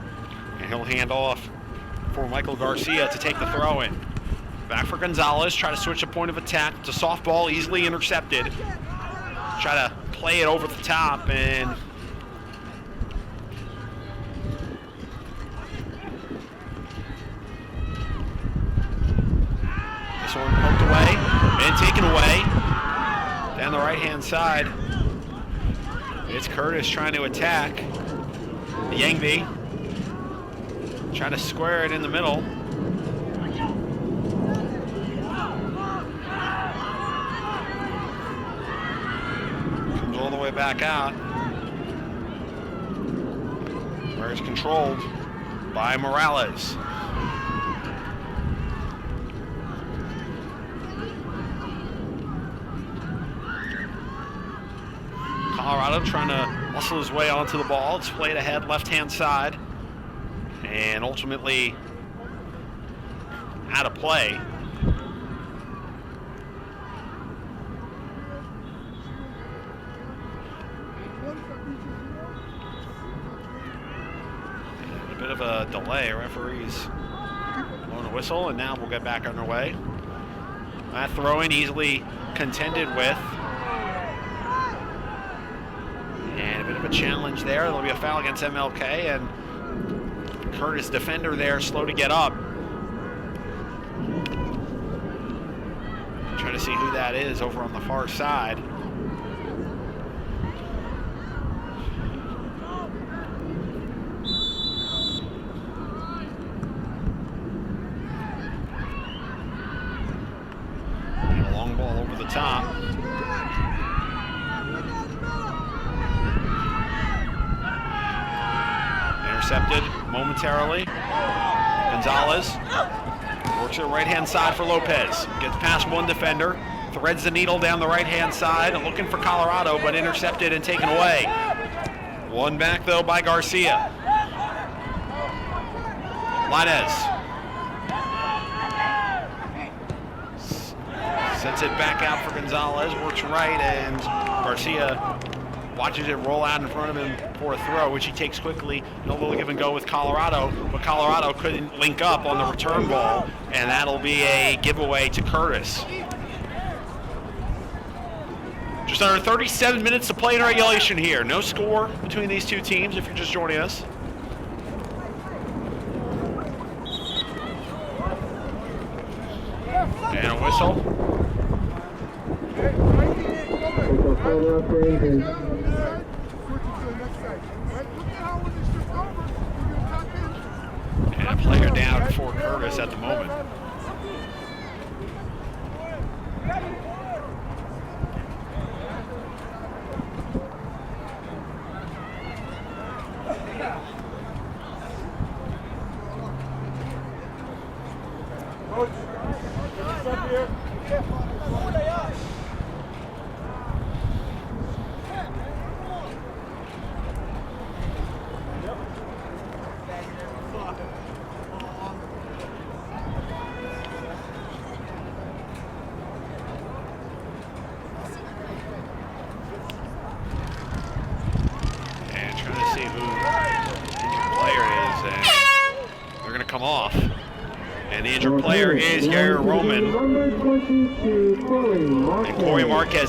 and he'll hand off for Michael Garcia to take the throw in. Back for Gonzalez, try to switch a point of attack. It's a softball, easily intercepted. Try to play it over the top, and this one poked away and taken away. Down the right-hand side, it's Curtis trying to attack. Yangby trying to square it in the middle. Comes all the way back out, where it's controlled by Morales. Colorado trying to muscle his way onto the ball. It's played ahead, left-hand side, and ultimately out of play. And a bit of a delay. Referees blowing a whistle, and now we'll get back underway. That throw-in easily contended with. And a bit of a challenge there. There'll be a foul against MLK, and Curtis defender there, slow to get up. Trying to see who that is over on the far side. And a long ball over the top. Intercepted momentarily. Gonzalez works it right-hand side for Lopez. Gets past one defender, threads the needle down the right-hand side, looking for Colorado, but intercepted and taken away. One back, though, by Garcia. Lainez sends it back out for Gonzalez, works right, and Garcia watches it roll out in front of him for a throw, which he takes quickly. No little give and go with Colorado, but Colorado couldn't link up on the return ball, and that'll be a giveaway to Curtis. Just under 37 minutes to play in regulation here. No score between these two teams if you're just joining us. And a whistle. And a player down for Curtis at the moment.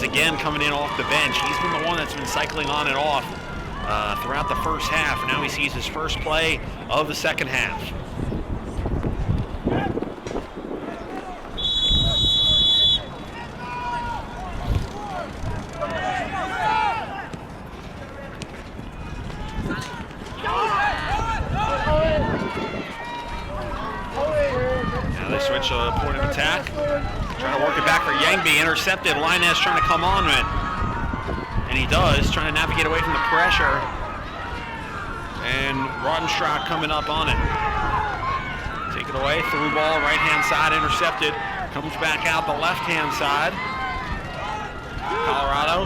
Again coming in off the bench. He's been the one that's been cycling on and off throughout the first half. Now he sees his first play of the second half. Now they switch a point of attack. Trying to work it back for Yangby, intercepted. Linez trying to come on with it. And he does, trying to navigate away from the pressure. And Rodenstrack coming up on it. Take it away, through ball, right-hand side, intercepted. Comes back out the left-hand side. Colorado.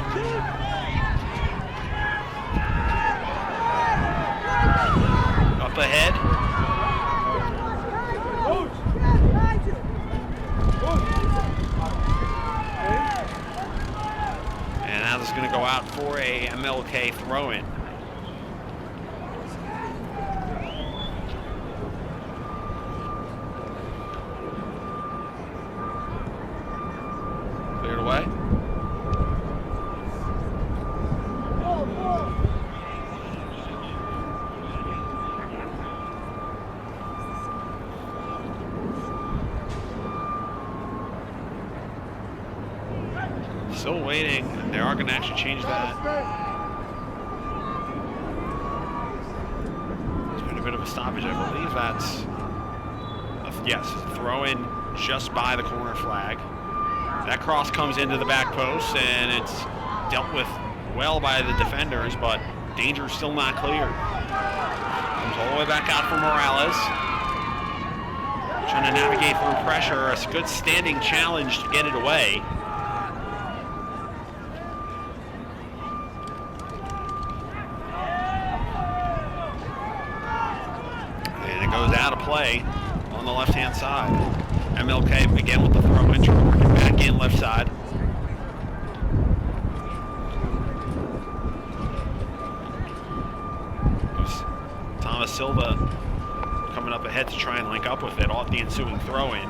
Up ahead. And that is going to go out for a MLK throw-in. Cleared away. Still waiting. They are going to actually change that. It's been a bit of a stoppage. I believe that's, yes, throw in just by the corner flag. That cross comes into the back post, and it's dealt with well by the defenders, but danger is still not clear. Comes all the way back out for Morales. Trying to navigate through pressure. A good standing challenge to get it away. Goes out of play on the left-hand side. MLK again with the throw in, back in left side. Thomas Silva coming up ahead to try and link up with it off the ensuing throw-in.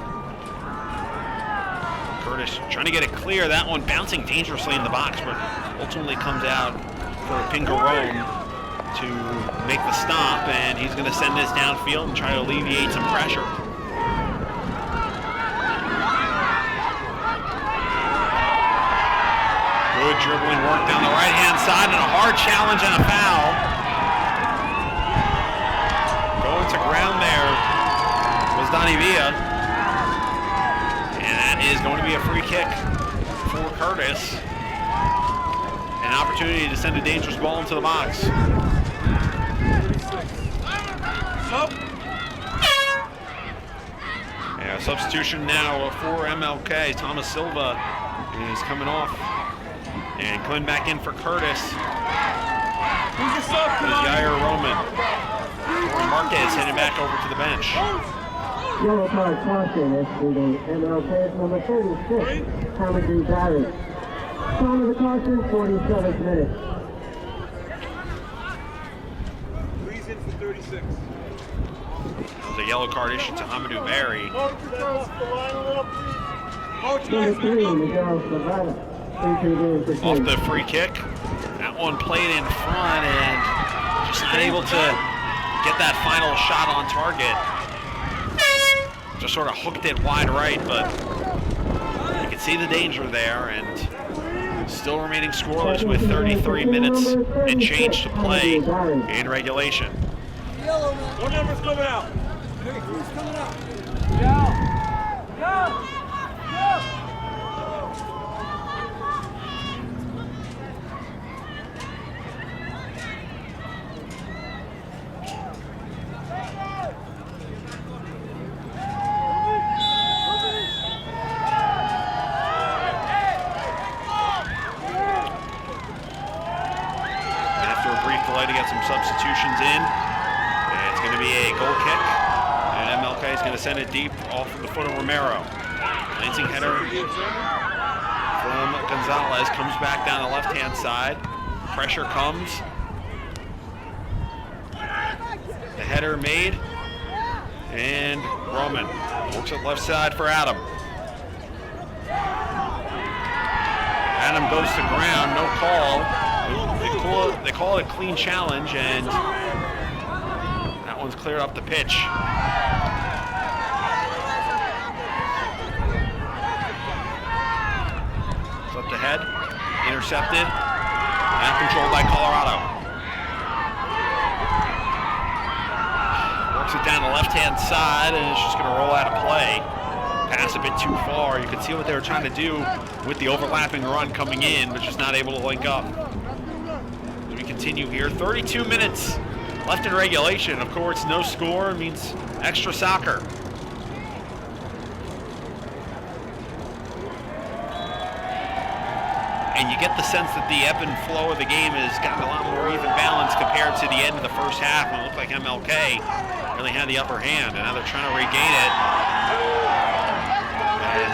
Curtis trying to get it clear. That one bouncing dangerously in the box, but ultimately comes out for Pingarone to make the stop, and he's going to send this downfield and try to alleviate some pressure. Good dribbling work down the right-hand side, and a hard challenge and a foul. Going to ground there was Donnie Villa, and that is going to be a free kick for Curtis. An opportunity to send a dangerous ball into the box. Yeah, substitution now for MLK. Thomas Silva is coming off. And coming back in for Curtis is Yair Roman. Marquez heading back over to the bench. Yellow card caution is to the MLK number 36, Hamidou Barry. Time of the caution, 47 minutes. 26. There's a yellow card issued to Hamadou Berry. Number 3, Miguel Savannah. Off the free kick. That one played in front and just not able to get that final shot on target. Just sort of hooked it wide right, but you can see the danger there, and still remaining scoreless with 33 minutes and change to play in regulation. What number's coming out? Hey, who's coming out? Go! To get some substitutions in. And it's going to be a goal kick. And MLK is going to send it deep off of the foot of Romero. Lancing header from Gonzalez comes back down the left-hand side. Pressure comes. The header made. And Roman works it left side for Adam. Adam goes to ground, no call. They call it a clean challenge, and that one's cleared up the pitch. Slipped ahead, intercepted, now controlled by Colorado. Works it down the left-hand side, and it's just going to roll out of play. Pass a bit too far. You can see what they were trying to do with the overlapping run coming in, but just not able to link up. Continue here. 32 minutes left in regulation. Of course, no score means extra soccer. And you get the sense that the ebb and flow of the game has gotten a lot more even balance compared to the end of the first half when it looked like MLK really had the upper hand, and now they're trying to regain it. And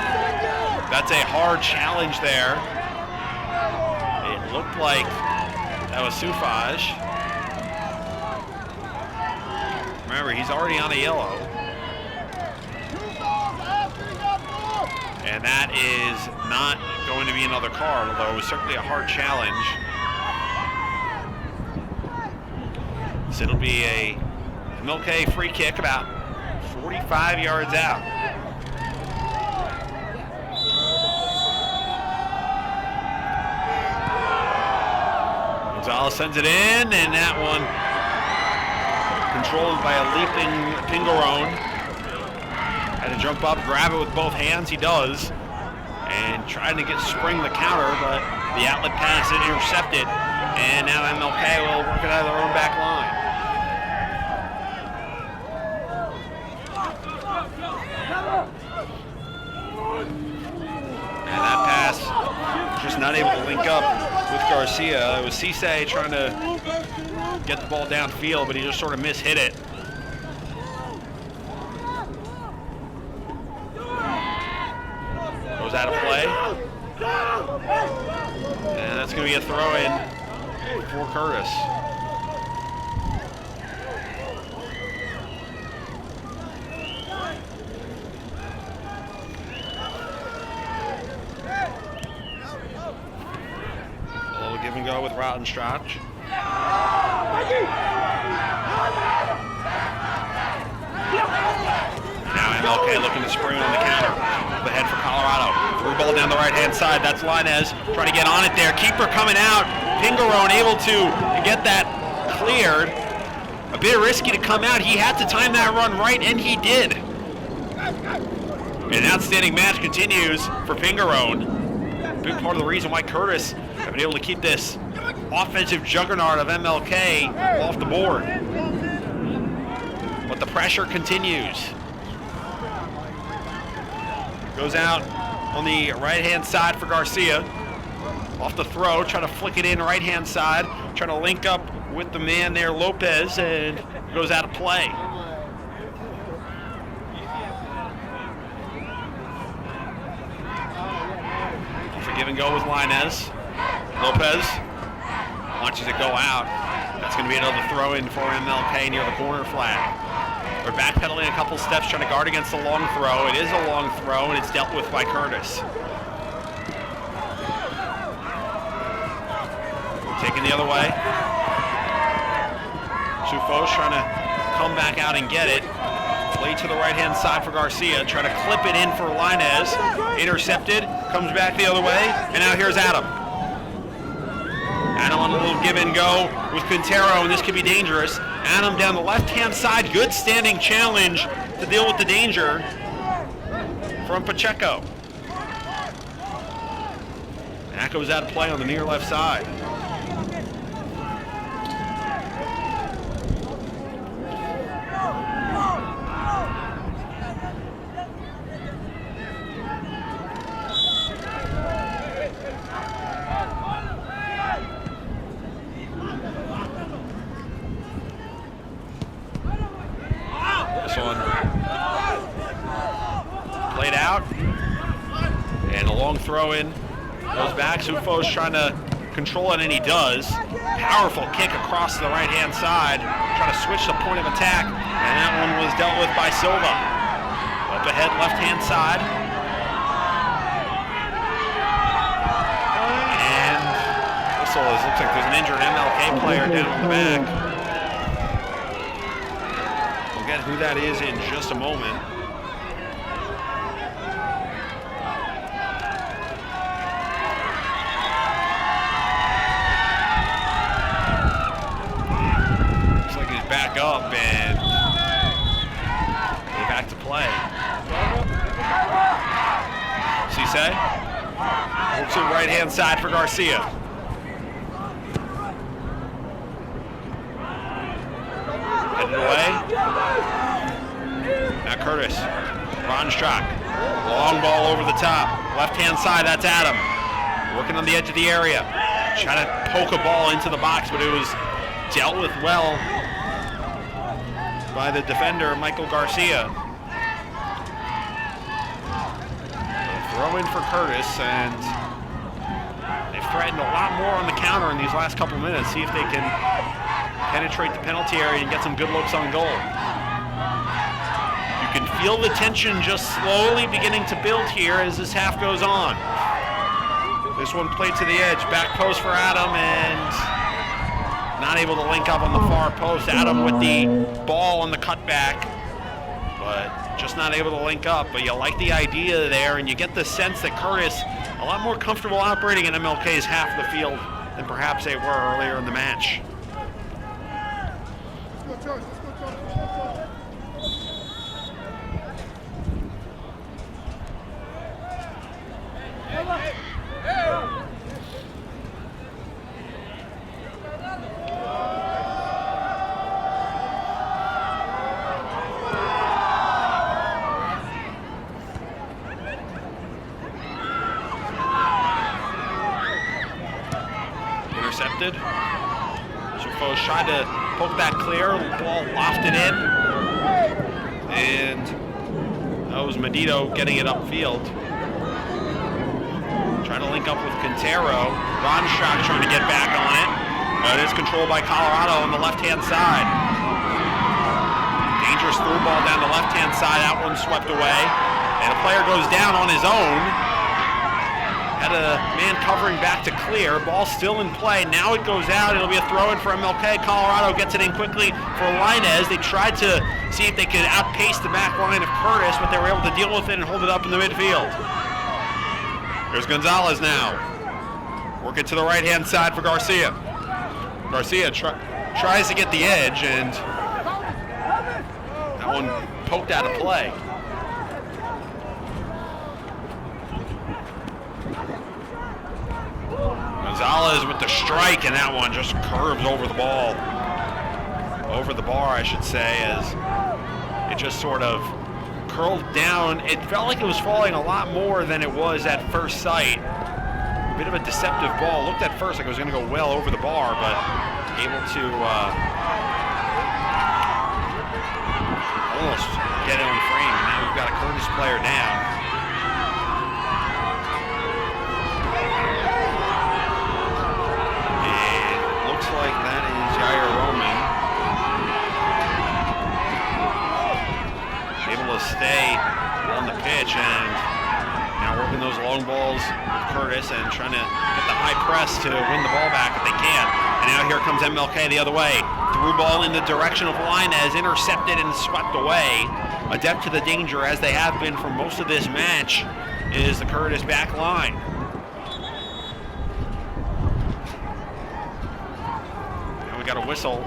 that's a hard challenge there. It looked like that was Sufaj. Remember, he's already on a yellow. And that is not going to be another card, although it was certainly a hard challenge. So it'll be a MLK free kick about 45 yards out. Gonzalez sends it in, and that one controlled by a leaping Pingarone. Had to jump up, grab it with both hands, he does, and trying to spring the counter, but the outlet pass is intercepted, and now MLK will work it out of their own back line. And that pass just not able to link up with Garcia. It was Cisse trying to get the ball downfield, but he just sort of mishit it. Goes out of play. And that's going to be a throw-in for Curtis. Give and go with Rottenstrach. Now MLK looking to spring on the counter. The head for Colorado. Through ball down the right-hand side. That's Linez trying to get on it there. Keeper coming out. Pingarone able to get that cleared. A bit risky to come out. He had to time that run right, and he did. An outstanding match continues for Pingarone. Big part of the reason why Curtis have been able to keep this offensive juggernaut of MLK off the board. But the pressure continues. Goes out on the right-hand side for Garcia. Off the throw, trying to flick it in right-hand side, trying to link up with the man there, Lopez, and goes out of play. Give and go with Linez. Lopez watches it go out. That's going to be another throw-in for MLK near the corner flag. They're backpedaling a couple steps, trying to guard against the long throw. It is a long throw, and it's dealt with by Curtis. Taking the other way. Sufo's trying to come back out and get it. Play to the right-hand side for Garcia. Try to clip it in for Linez. Intercepted. Comes back the other way. And now here's Adam. Adam on a little give and go with Quintero, and this could be dangerous. Adam down the left-hand side. Good standing challenge to deal with the danger from Pacheco. And that goes out of play on the near left side. Played out, and a long throw in, goes back. Sufo's trying to control it, and he does. Powerful kick across the right hand side, trying to switch the point of attack, and that one was dealt with by Silva. Up ahead, left hand side, and whistle. Looks like there's an injured MLK player down on the back. We'll get who that is in just a moment. Back up and they're back to play. Cisse over to the right hand side for Garcia. Headed away. Now Curtis. Ronstruck. Long ball over the top. Left hand side, that's Adam. Working on the edge of the area. Trying to poke a ball into the box, but it was dealt with well by the defender, Michael Garcia. Throw in for Curtis, and they've threatened a lot more on the counter in these last couple minutes. See if they can penetrate the penalty area and get some good looks on goal. You can feel the tension just slowly beginning to build here as this half goes on. This one played to the edge, back post for Adam, and not able to link up on the far post. Adam with the ball on the cutback, but just not able to link up. But you like the idea there, and you get the sense that Curtis a lot more comfortable operating in MLK's half of the field than perhaps they were earlier in the match. Let's go, Josh. Let's go, Josh. Intercepted. Sufo's tried to poke that clear. The ball lofted in. And that was Medito getting it upfield. Trying to link up with Quintero. Ronstruck trying to get back on it. But it's controlled by Colorado on the left-hand side. Dangerous through ball down the left-hand side. That one swept away. And a player goes down on his own. Had a man covering back to clear. Ball still in play. Now it goes out. It'll be a throw-in for MLK. Colorado gets it in quickly for Linez. They tried to see if they could outpace the back line of Curtis, but they were able to deal with it and hold it up in the midfield. There's Gonzalez now. Working to the right-hand side for Garcia. Garcia tries to get the edge, and that one poked out of play. Gonzalez with the strike, and that one just curves over the ball. Over the bar, I should say, as it just sort of curled down. It felt like it was falling a lot more than it was at first sight. A bit of a deceptive ball. Looked at first like it was going to go well over the bar, but able to almost get it on frame. Now we've got a Curtis player down. Like that is Jair Curtis and trying to get the high press to win the ball back if they can. And now here comes MLK the other way. Through ball in the direction of Linez, intercepted and swept away. Adept to the danger, as they have been for most of this match, is the Curtis back line. Now we got a whistle.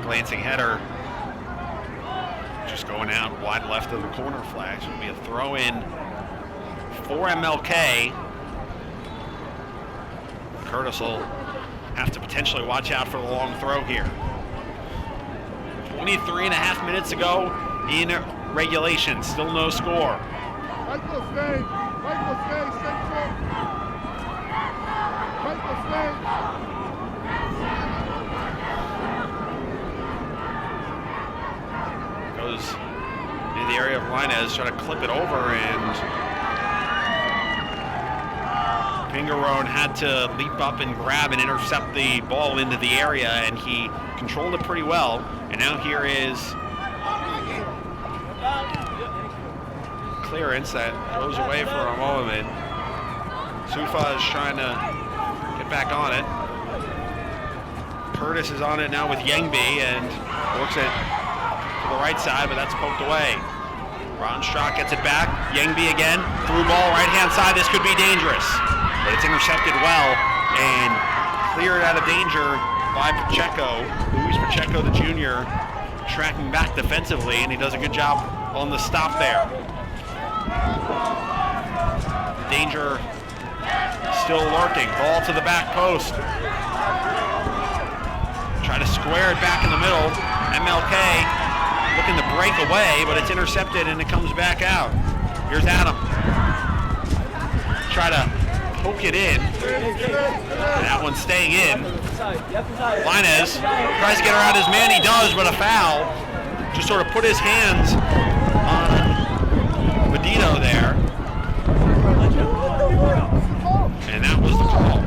Glancing header just going out wide left of the corner flag. So it'll be a throw in for MLK. Curtis will have to potentially watch out for the long throw here. 23.5 minutes ago in regulation, still no score. Michael, stay. Michael, stay. Central. Michael, stay. Goes in the area of Linez, trying to clip it over, and Pingarone had to leap up and grab and intercept the ball into the area, and he controlled it pretty well. And now here is clearance that goes away for a moment. Sufa is trying to get back on it. Curtis is on it now with Yangby and works it to the right side, but that's poked away. Ronstrack gets it back. Yangby again, through ball, right-hand side. This could be dangerous, but it's intercepted well and cleared out of danger by Pacheco. Luis Pacheco, the junior, tracking back defensively, and he does a good job on the stop there. Danger still lurking. Ball to the back post. Try to square it back in the middle. MLK looking to break away, but it's intercepted and it comes back out. Here's Adam. Try to poke it in. And that one's staying in. Linez tries to get around his man. He does, but a foul. Just sort of put his hands on Medino there. And that was the call.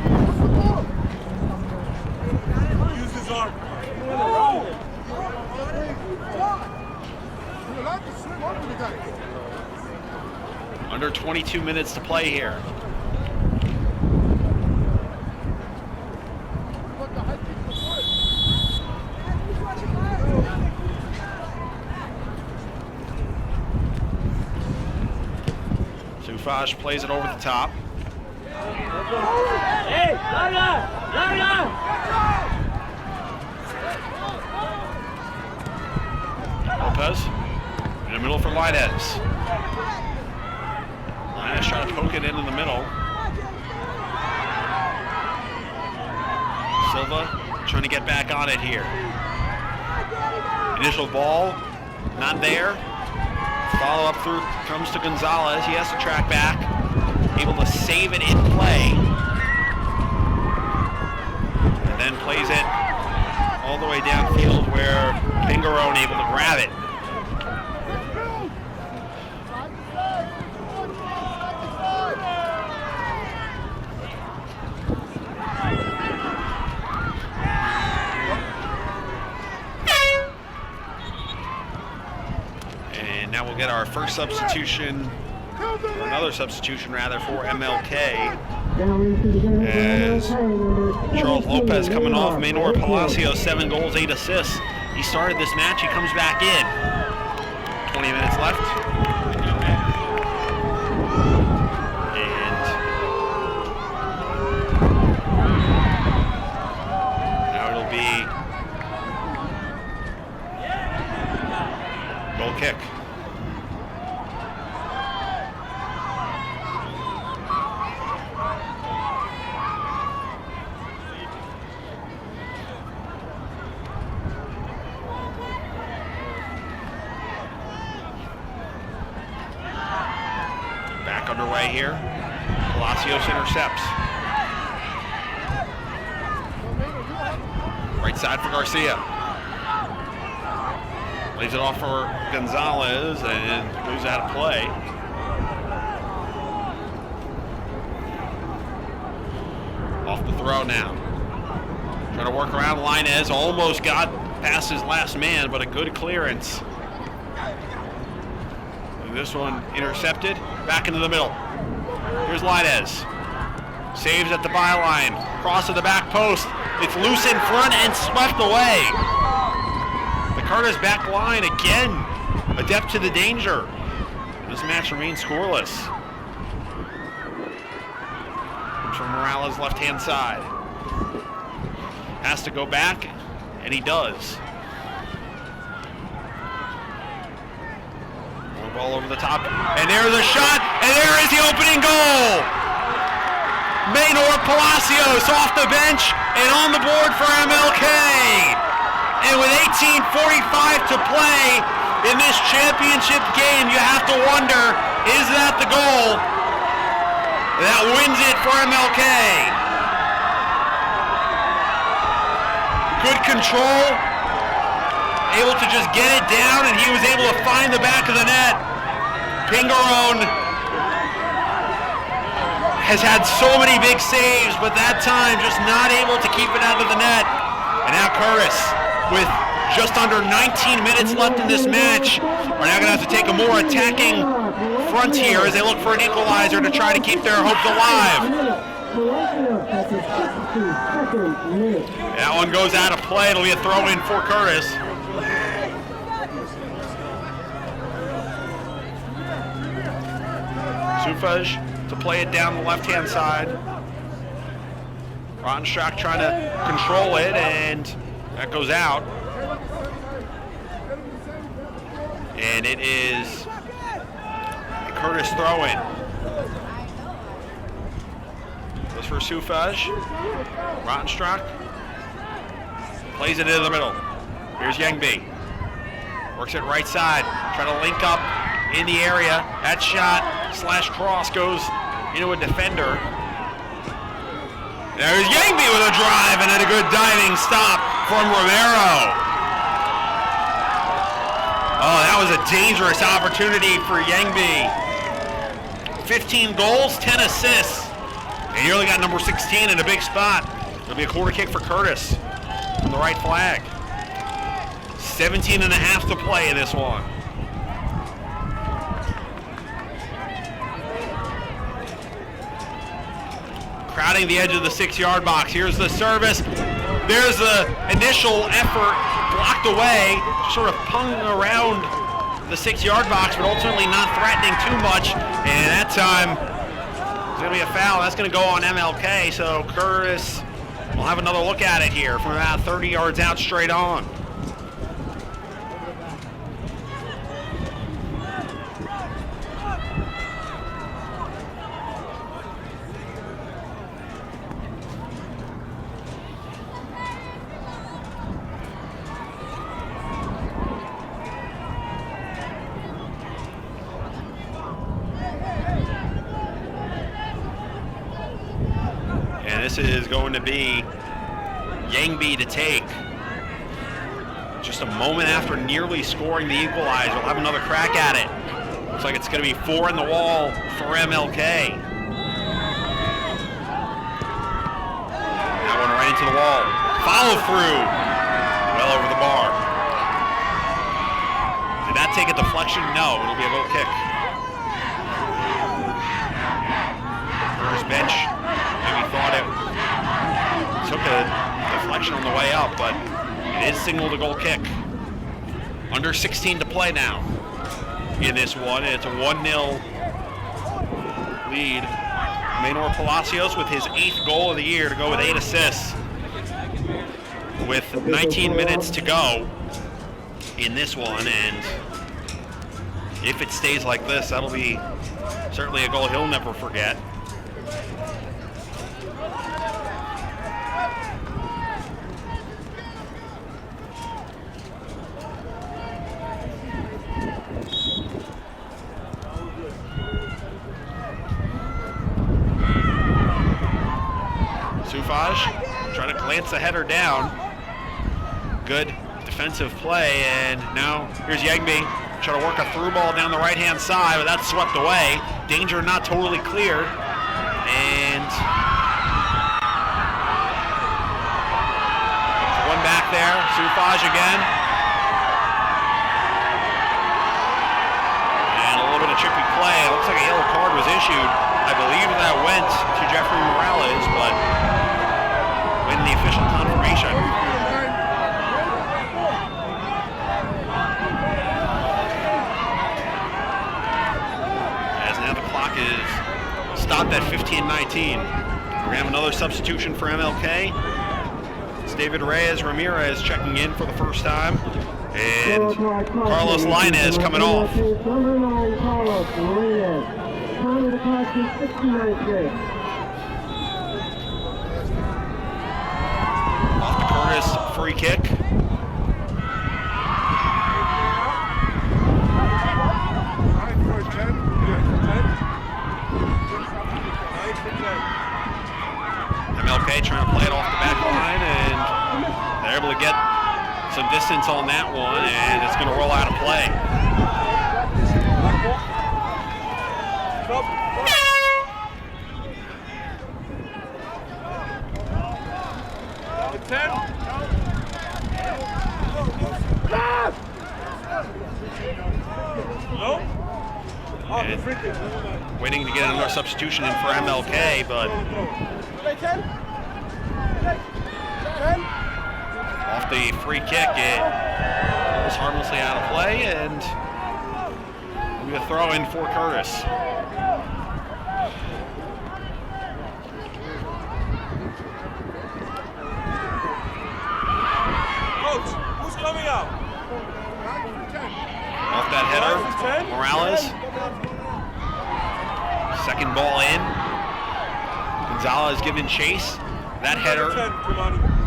Use his arm. Under 22 minutes to play here. Sufash plays it over the top. Hey, Lopez in the middle for Linez. Linez trying to poke it in the middle. Silva trying to get back on it here. Initial ball, not there. Follow up through comes to Gonzalez. He has to track back. Able to save it in play. And then plays it all the way downfield where Pingarone able to grab it. And now we'll get our first substitution, or another substitution rather, for MLK. As Charles Lopez coming off. Maynor Palacios, 7 goals, 8 assists. He started this match, he comes back in. 20 minutes left. And now it'll be goal kick. Underway here. Palacios intercepts. Right side for Garcia. Leaves it off for Gonzalez and moves out of play. The throw now. Trying to work around Linez. Almost got past his last man, but a good clearance. And this one intercepted. Back into the middle. Here's Linez. Saves at the byline. Cross to the back post. It's loose in front and swept away. The Curtis back line again. Adept to the danger. This match remains scoreless. Comes from Morales' left-hand side. Has to go back, and he does. More ball over the top, and there's a shot, and there is the opening goal! Maynor Palacios off the bench and on the board for MLK. And with 18:45 to play in this championship game, you have to wonder, is that the goal that wins it for MLK? Good control, able to just get it down, and he was able to find the back of the net. Pingarone has had so many big saves, but that time just not able to keep it out of the net. And now Curtis, with just under 19 minutes left in this match, are now going to have to take a more attacking front here as they look for an equalizer to try to keep their hopes alive. That one goes out of play. It'll be a throw-in for Curtis. Sufaj to play it down the left-hand side. Rottenstrack trying to control it, and that goes out. And it is a Curtis throw-in. Goes for Sufaj. Rottenstrack plays it into the middle. Here's Yangby. Works it right side. Trying to link up in the area. That shot slash cross goes into a defender. There's Yangby with a drive and then a good diving stop from Romero. Oh, that was a dangerous opportunity for Yangby. 15 goals, 10 assists. And you only got number 16 in a big spot. It'll be a corner kick for Curtis on the right flag. 17 and a half to play in this one. Crowding the edge of the 6-yard box. Here's the service. There's the initial effort, blocked away, sort of pung around the 6-yard box, but ultimately not threatening too much. And that time, it's going to be a foul. That's going to go on MLK, so Curtis will have another look at it here from about 30 yards out straight on. This is going to be Yangby to take. Just a moment after nearly scoring the equalizer, we'll have another crack at it. Looks like it's going to be 4 in the wall for MLK. That one right into the wall. Follow through. Well over the bar. Did that take a deflection? No, it'll be a goal kick. First bench. Maybe thought it took a deflection on the way up, but it is signaled a goal kick. Under 16 to play now in this one. It's a 1-0 lead. Maynor Palacios with his 8th goal of the year to go with 8 assists. With 19 minutes to go in this one, and if it stays like this, that'll be certainly a goal he'll never forget. Sufaj trying to glance the header down. Good defensive play, and now here's Yangby trying to work a through ball down the right-hand side, but that's swept away. Danger not totally cleared, and there. Sufaj again. And a little bit of chippy play. It looks like a yellow card was issued. I believe that went to Jeffrey Morales, but waiting the official confirmation. As now the clock is stopped at 15:19. We're going to have another substitution for MLK. It's David Ramirez checking in for the first time. And Carlos Lainez coming off. Number 9, Carlos Lainez. Time of the clock is 69:6. Off the Curtis free kick. MLK trying to play it off the back line, and they're able to get some distance on that one, and it's going to roll out of play. And waiting to get another substitution in for MLK, but off the free kick, it was harmlessly out of play, and we're going to throw in for Curtis. Coach, who's coming out? Off that header, Morales. Second ball in. Gonzalez giving chase. That header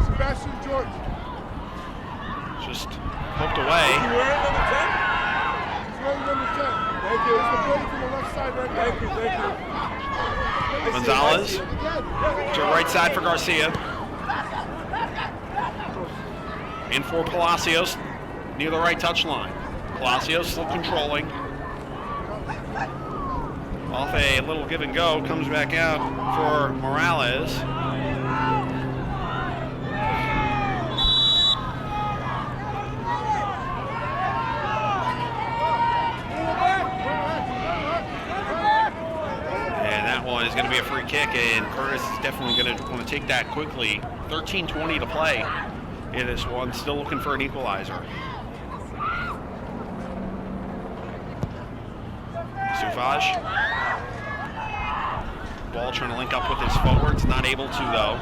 Sebastian George. just poked away. You wearing number 10? He's wearing number 10. Thank you. It's the boy from the left side right now. Thank you. Gonzalez to the right side for Garcia. In for Palacios near the right touchline. Palacios still controlling. Off a little give and go, comes back out for Morales. And that one is going to be a free kick, and Curtis is definitely going to want to take that quickly. 13:20 to play in this one, still looking for an equalizer. Sufaj. Ball trying to link up with his forwards, not able to though.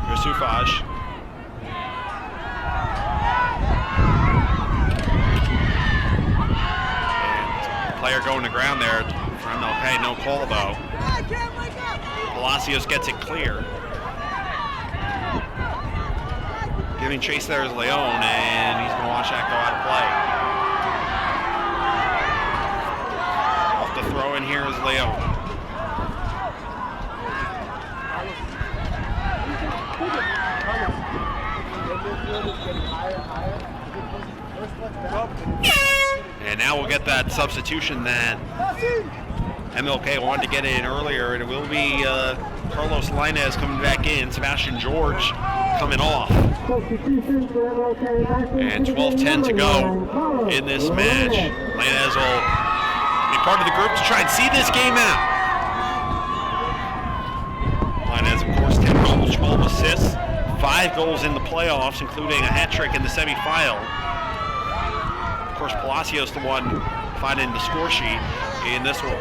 Here's Sufaj. And player going to ground there for MLK, no call though. Palacios gets it clear. Giving chase there is Leon, and he's going to watch that go out of play. Off the throw in here is Leon. And now we'll get that substitution that MLK wanted to get in earlier, and it will be Carlos Lainez coming back in, Sebastian George coming off. And 12:10 to go in this match. Lainez will be part of the group to try and see this game out. Lainez, of course, 10 goals, 12 assists, 5 goals in the playoffs, including a hat trick in the semifinal. Of course, Palacios the one finding the score sheet in this one.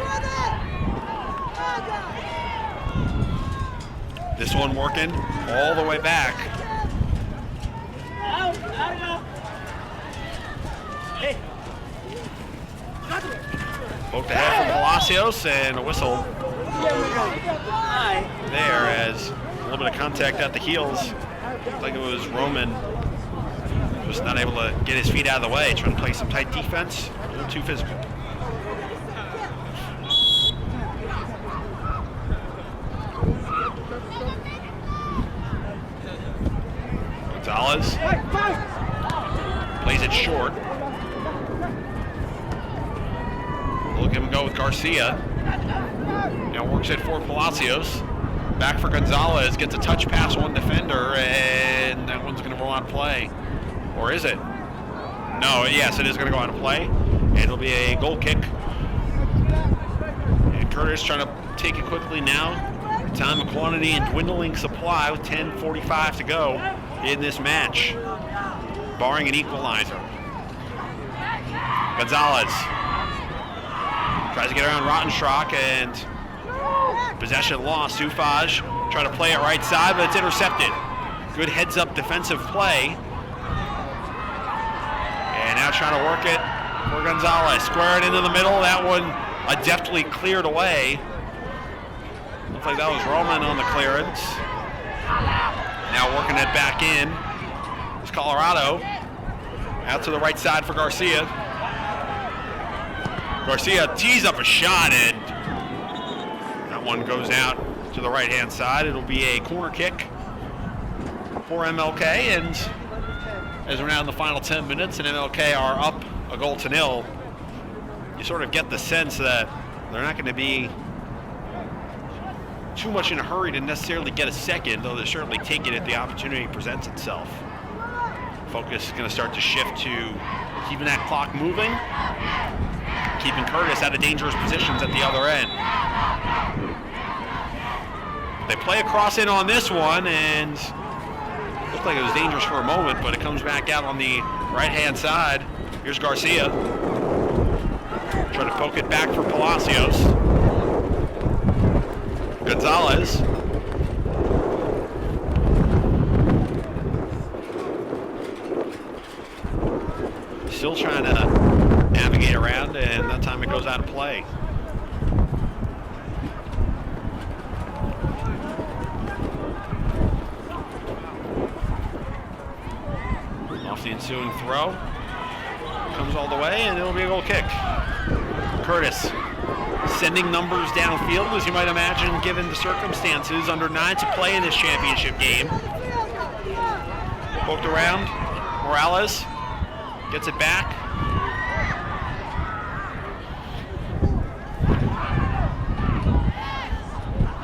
This one working all the way back. Poked ahead from Palacios, and a whistle there as a little bit of contact at the heels. Looked like it was Roman just not able to get his feet out of the way, trying to play some tight defense, a little too physical. Gonzalez plays it short. Look give him a go with Garcia. Now works it for Palacios. Back for Gonzalez, gets a touch pass one defender, and that one's going to roll out of play. Or is it? No, yes, it is going to go out of play. And it'll be a goal kick. And Curtis trying to take it quickly now. Time of quantity and dwindling supply with 10:45 to go in this match, barring an equalizer. Gonzalez tries to get around Rottenschrock, and possession lost. Sufaj trying to play it right side, but it's intercepted. Good heads-up defensive play. And now trying to work it for Gonzalez. Square it into the middle. That one deftly cleared away. Looks like that was Roman on the clearance. Now working it back in. It's Colorado. Out to the right side for Garcia. Garcia tees up a shot, and that one goes out to the right-hand side. It'll be a corner kick for MLK, and as we're now in the final 10 minutes and MLK are up a goal to nil, you sort of get the sense that they're not going to be too much in a hurry to necessarily get a second, though they're certainly taking it the opportunity presents itself. Focus is going to start to shift to keeping that clock moving, keeping Curtis out of dangerous positions at the other end. They play a cross in on this one, and looked like it was dangerous for a moment, but it comes back out on the right-hand side. Here's Garcia. Trying to poke it back for Palacios. Gonzalez. Still trying to navigate around, and that time it goes out of play. Off the ensuing throw. Comes all the way, and it'll be a goal kick. Curtis sending numbers downfield, as you might imagine, given the circumstances. Under 9 to play in this championship game. Poked around. Morales gets it back.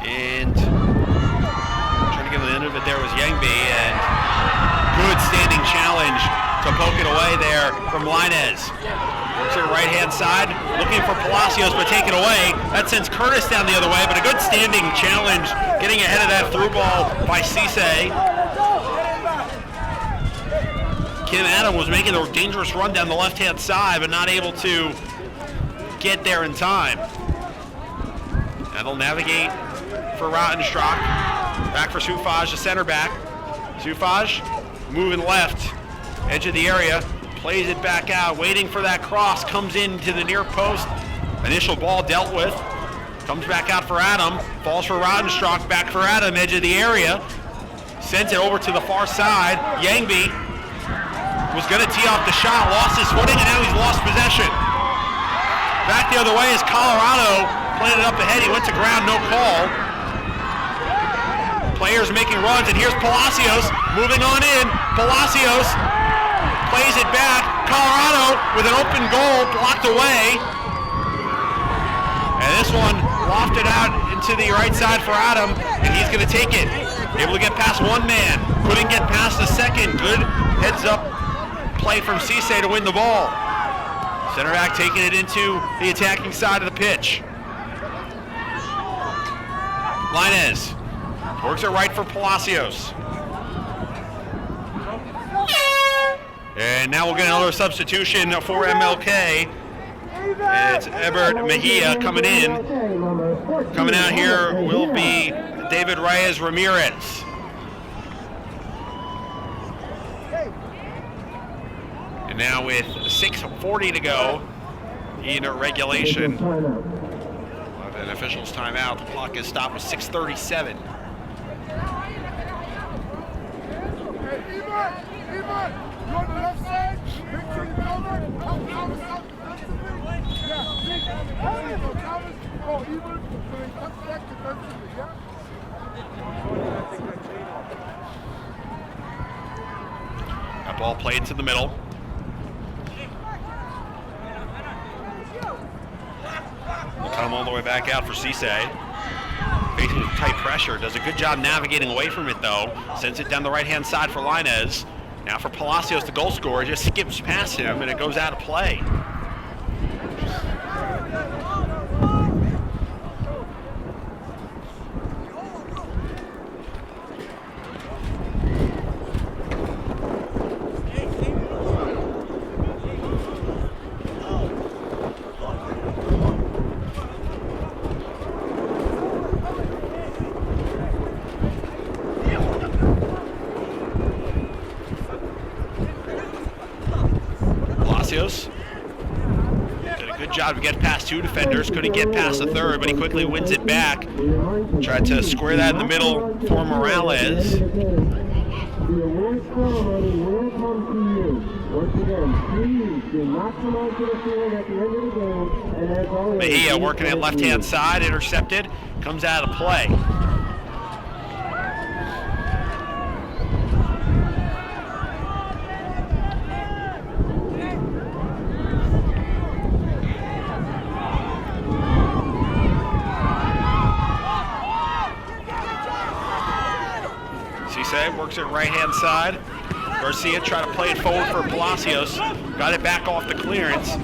And trying to get to the end of it there was Yangby, and good standing challenge to poke it away there from Linez. Works it right-hand side, looking for Palacios, but taken away. That sends Curtis down the other way, but a good standing challenge, getting ahead of that through ball by Cisse. Kim Adam was making a dangerous run down the left-hand side, but not able to get there in time. And they'll navigate for Rottenschrock. Back for Sufaj, the center back. Sufaj moving left, edge of the area. Plays it back out, waiting for that cross, comes into the near post. Initial ball dealt with. Comes back out for Adam, falls for Rottenschrock, back for Adam, edge of the area. Sent it over to the far side. Yangby was going to tee off the shot, lost his footing, and now he's lost possession. Back the other way is Colorado, playing it up ahead. He went to ground, no call. Players making runs, and here's Palacios moving on in. Palacios plays it back. Colorado with an open goal, blocked away. And this one lofted out into the right side for Adam, and he's going to take it. Able to get past one man. Couldn't get past the second. Good heads-up play from Cisse to win the ball. Center back taking it into the attacking side of the pitch. Linez works it right for Palacios. And now we'll get another substitution for MLK. It's Ebert Mejia coming in. Coming out here will be David Reyes Ramirez. And now with 6:40 to go in regulation, an official's timeout. The clock is stopped with 6:37. You on the left side, make sure you cover, help Thomas out defensively. Yeah, Thomas, even, so he comes back defensively, yeah? That ball played to the middle. Come all the way back out for Cisse. Facing tight pressure, does a good job navigating away from it though. Sends it down the right-hand side for Linez. Now for Palacios, the goal scorer, just skips past him and it goes out of play. Did a good job to get past two defenders, couldn't get past the third, but he quickly wins it back. Tried to square that in the middle for Morales. Mejia working at left-hand side, intercepted, comes out of play. Works it right-hand side. Garcia tried to play it forward for Palacios. Got it back off the clearance.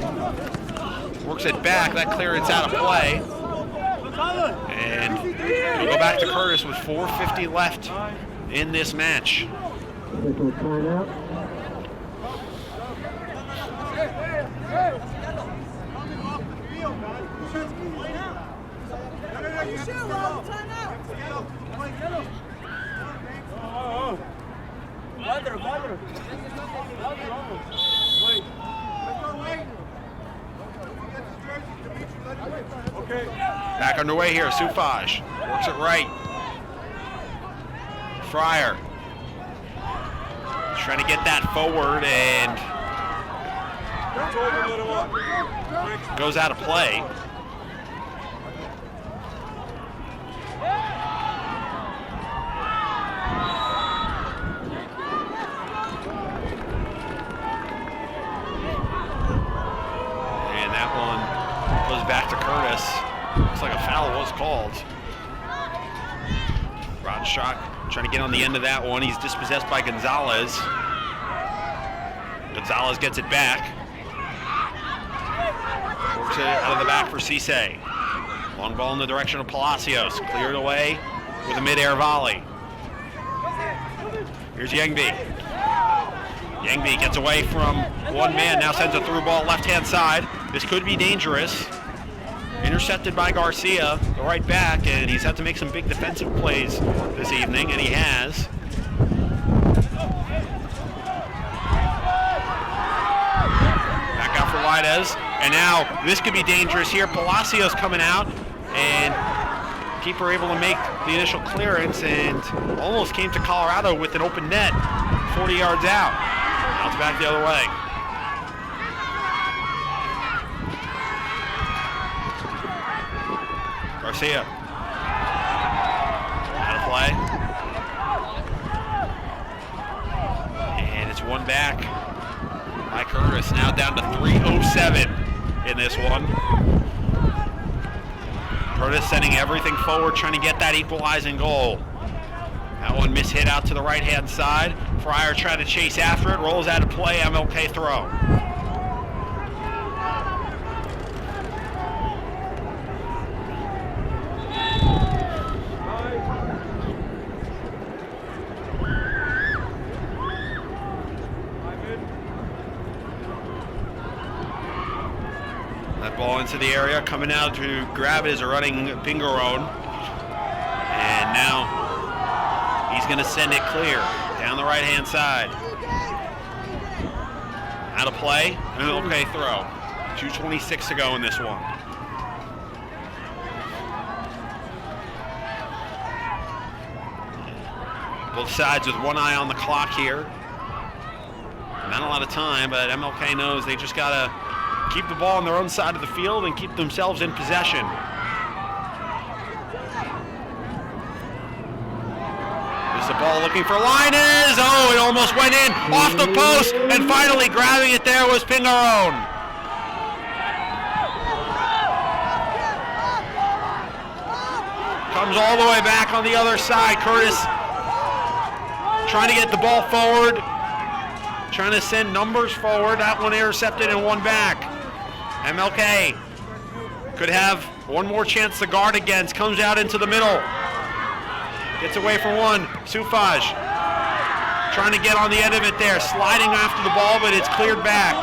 Works it back. That clearance out of play. And we'll go back to Curtis with 4:50 left in this match. Back underway here, Sufaj works it right. Fryer trying to get that forward and goes out of play. Back to Curtis. Looks like a foul was called. Rodstock trying to get on the end of that one. He's dispossessed by Gonzalez. Gonzalez gets it back. Works it out of the back for Cisse. Long ball in the direction of Palacios. Cleared away with a mid-air volley. Here's Yangby. Yangby gets away from one man, now sends a through ball left-hand side. This could be dangerous. Intercepted by Garcia, the right back, and he's had to make some big defensive plays this evening, and he has. Back out for Linez, and now this could be dangerous here. Palacios coming out, and keeper able to make the initial clearance, and almost came to Colorado with an open net, 40 yards out. Now it's back the other way. Garcia. Out of play. And it's one back by Curtis. Now down to 3:07 in this one. Curtis sending everything forward, trying to get that equalizing goal. That one mishit out to the right-hand side. Fryer trying to chase after it. Rolls out of play. MLK throw. Ball into the area, coming out to grab it is a running Pingarone. And now he's going to send it clear down the right-hand side. Out of play, an okay throw. 2:26 to go in this one. Both sides with one eye on the clock here. Not a lot of time, but MLK knows they just got to keep the ball on their own side of the field and keep themselves in possession. There's the ball looking for Linez. Oh, it almost went in off the post, and finally grabbing it there was Pingarone. Comes all the way back on the other side. Curtis trying to get the ball forward. Trying to send numbers forward. That one intercepted and one back. MLK could have one more chance to guard against. Comes out into the middle. Gets away from one. Sufaj trying to get on the end of it there. Sliding after the ball, but it's cleared back.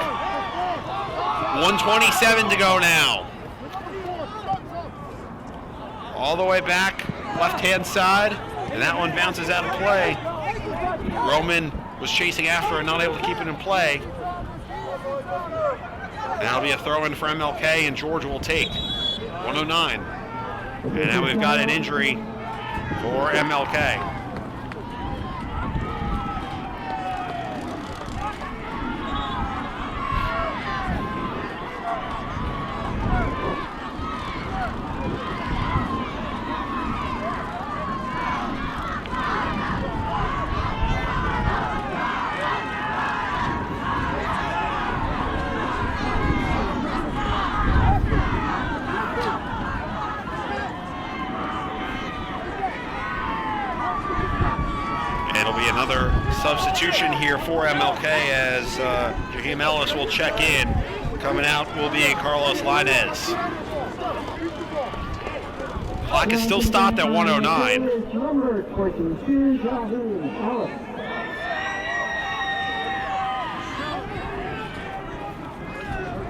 1:27 to go now. All the way back, left-hand side, and that one bounces out of play. Roman was chasing after it, not able to keep it in play. And that'll be a throw-in for MLK, and Georgia will take 109. And now we've got an injury for MLK. Another substitution here for MLK as Jaheim Ellis will check in. Coming out will be Carlos Lainez. Clock is still stopped at 109.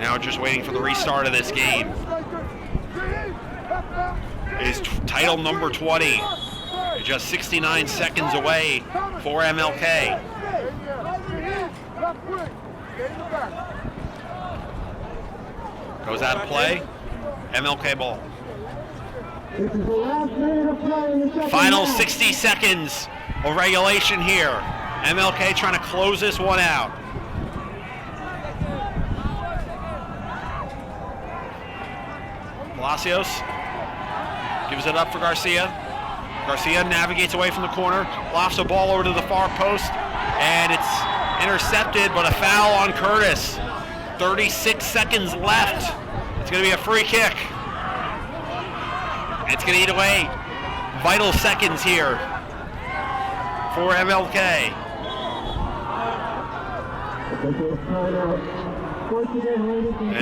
Now just waiting for the restart of this game. Is title number 20. Just 69 seconds away for MLK. Goes out of play. MLK ball. Final 60 seconds of regulation here. MLK trying to close this one out. Palacios gives it up for Garcia. Garcia navigates away from the corner, lofts a ball over to the far post, and it's intercepted, but a foul on Curtis. 36 seconds left. It's going to be a free kick. It's going to eat away vital seconds here for MLK.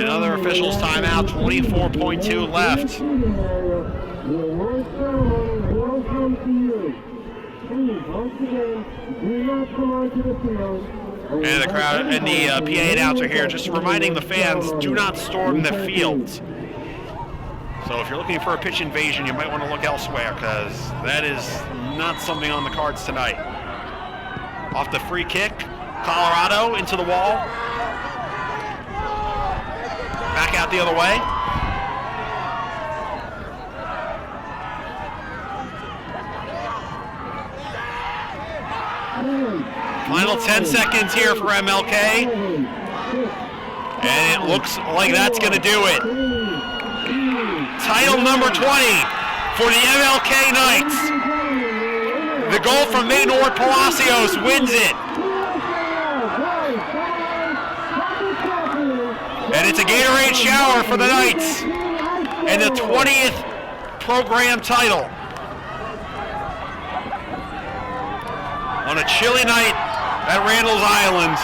Another official's timeout, 24.2 left. And the crowd and the PA announcer here just reminding the fans, do not storm the fields. So if you're looking for a pitch invasion, you might want to look elsewhere because that is not something on the cards tonight. Off the free kick, Colorado into the wall. Back out the other way. Final 10 seconds here for MLK. And it looks like that's going to do it. Title number 20 for the MLK Knights. The goal from Maynard Palacios wins it. And it's a Gatorade shower for the Knights. And the 20th program title. On a chilly night at Randall's Island.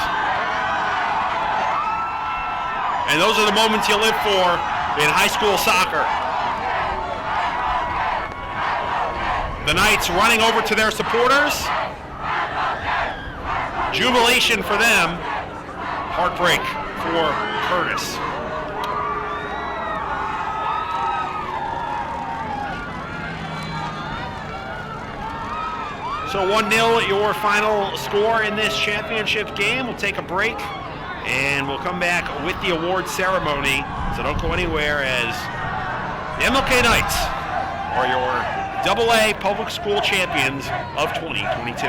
And those are the moments you live for in high school soccer. The Knights running over to their supporters. Jubilation for them. Heartbreak for Curtis. So 1-0 your final score in this championship game. We'll take a break and we'll come back with the award ceremony. So don't go anywhere as the MLK Knights are your AA public school champions of 2022.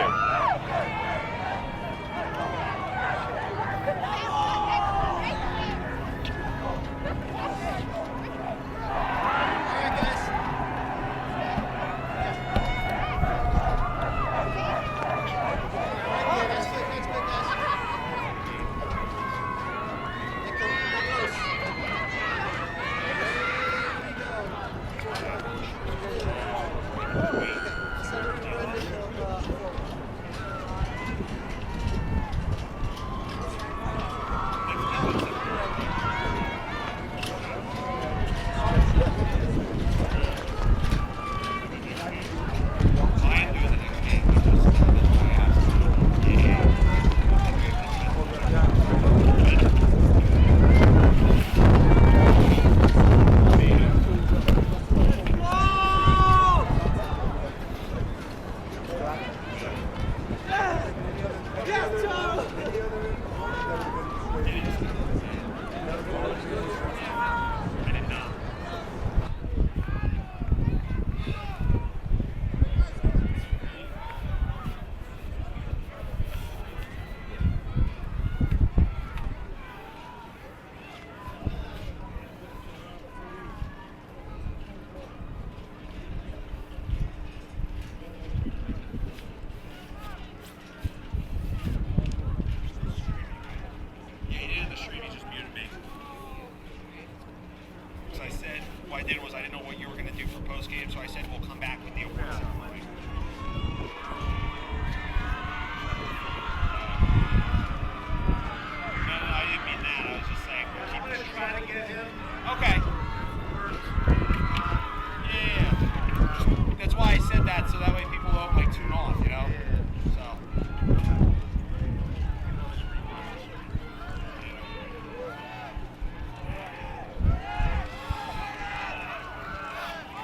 What I did was I didn't know what you were going to do for post game, so I said we'll come back with the award ceremony. No, I didn't mean that. I was just saying we'll keep it. Trying to get him. Okay. Yeah. That's why I said that, so that way people don't like tune off, you know. So.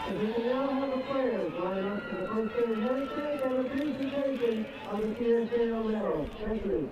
If we can now have the players line up for the first game handshake and the presentation of the PSAL medal. Thank you.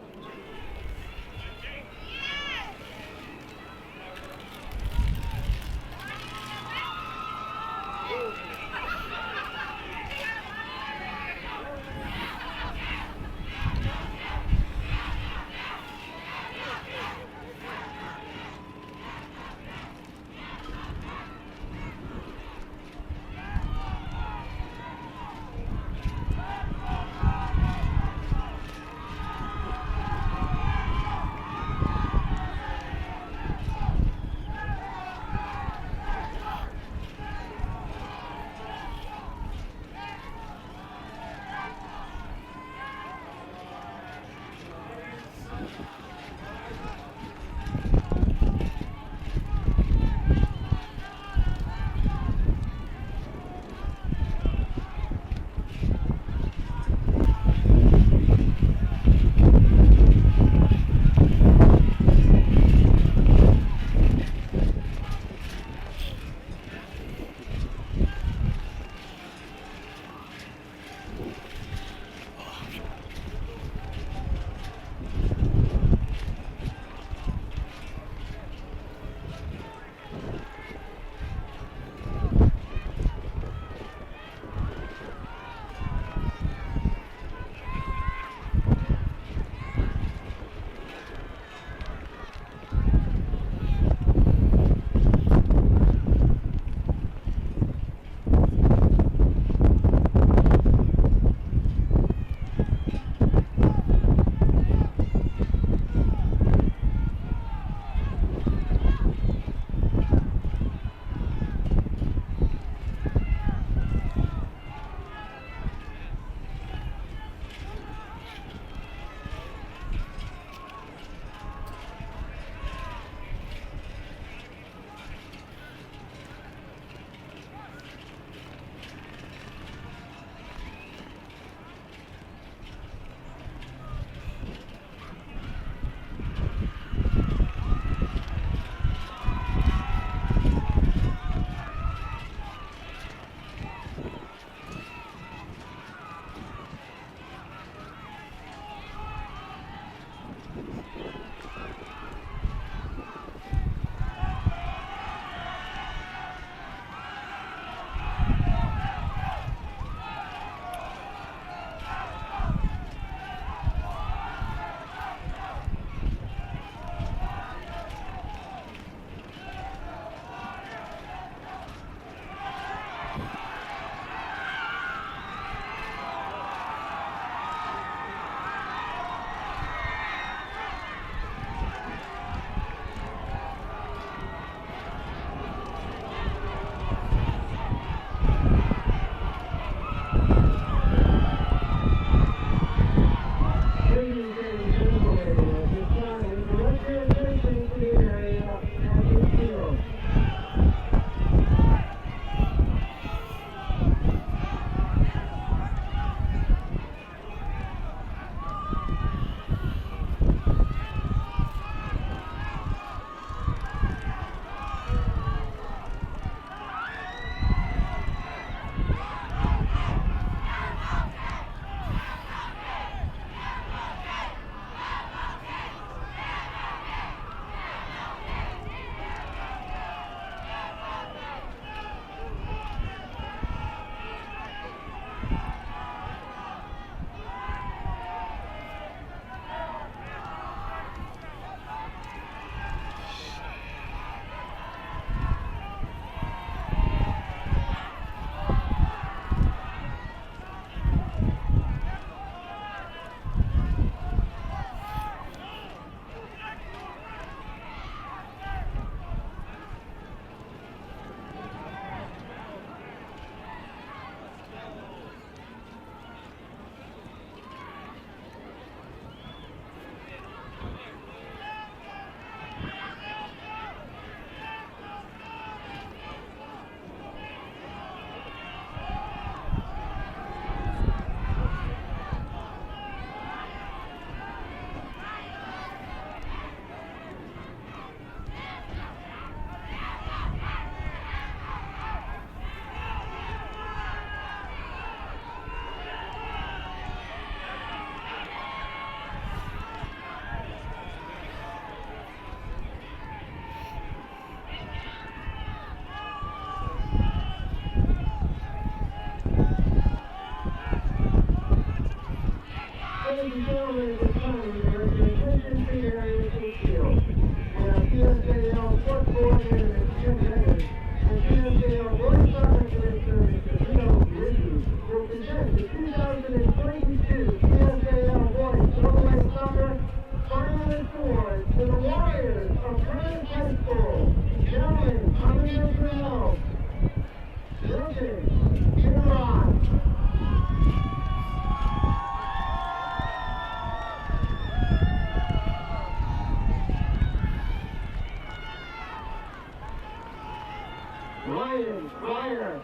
fire.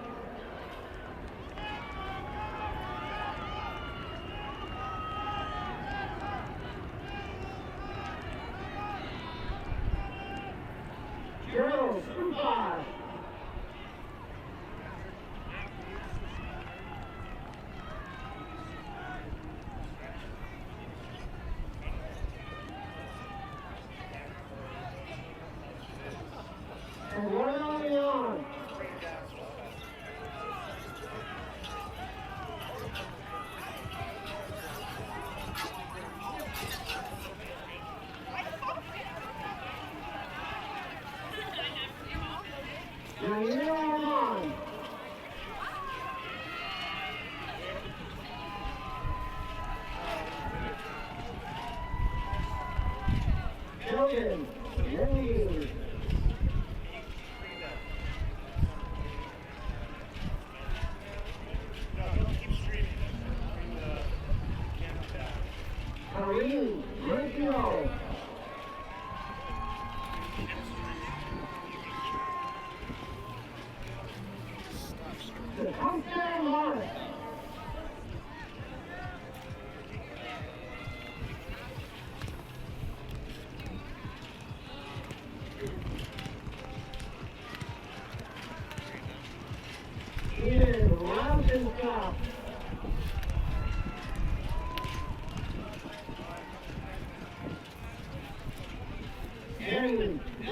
Girls, 2-5. And one on the on. Now you're on. Children, ready. Kareem, good to go. The touchdown mark. Eden Rosenstock. Henry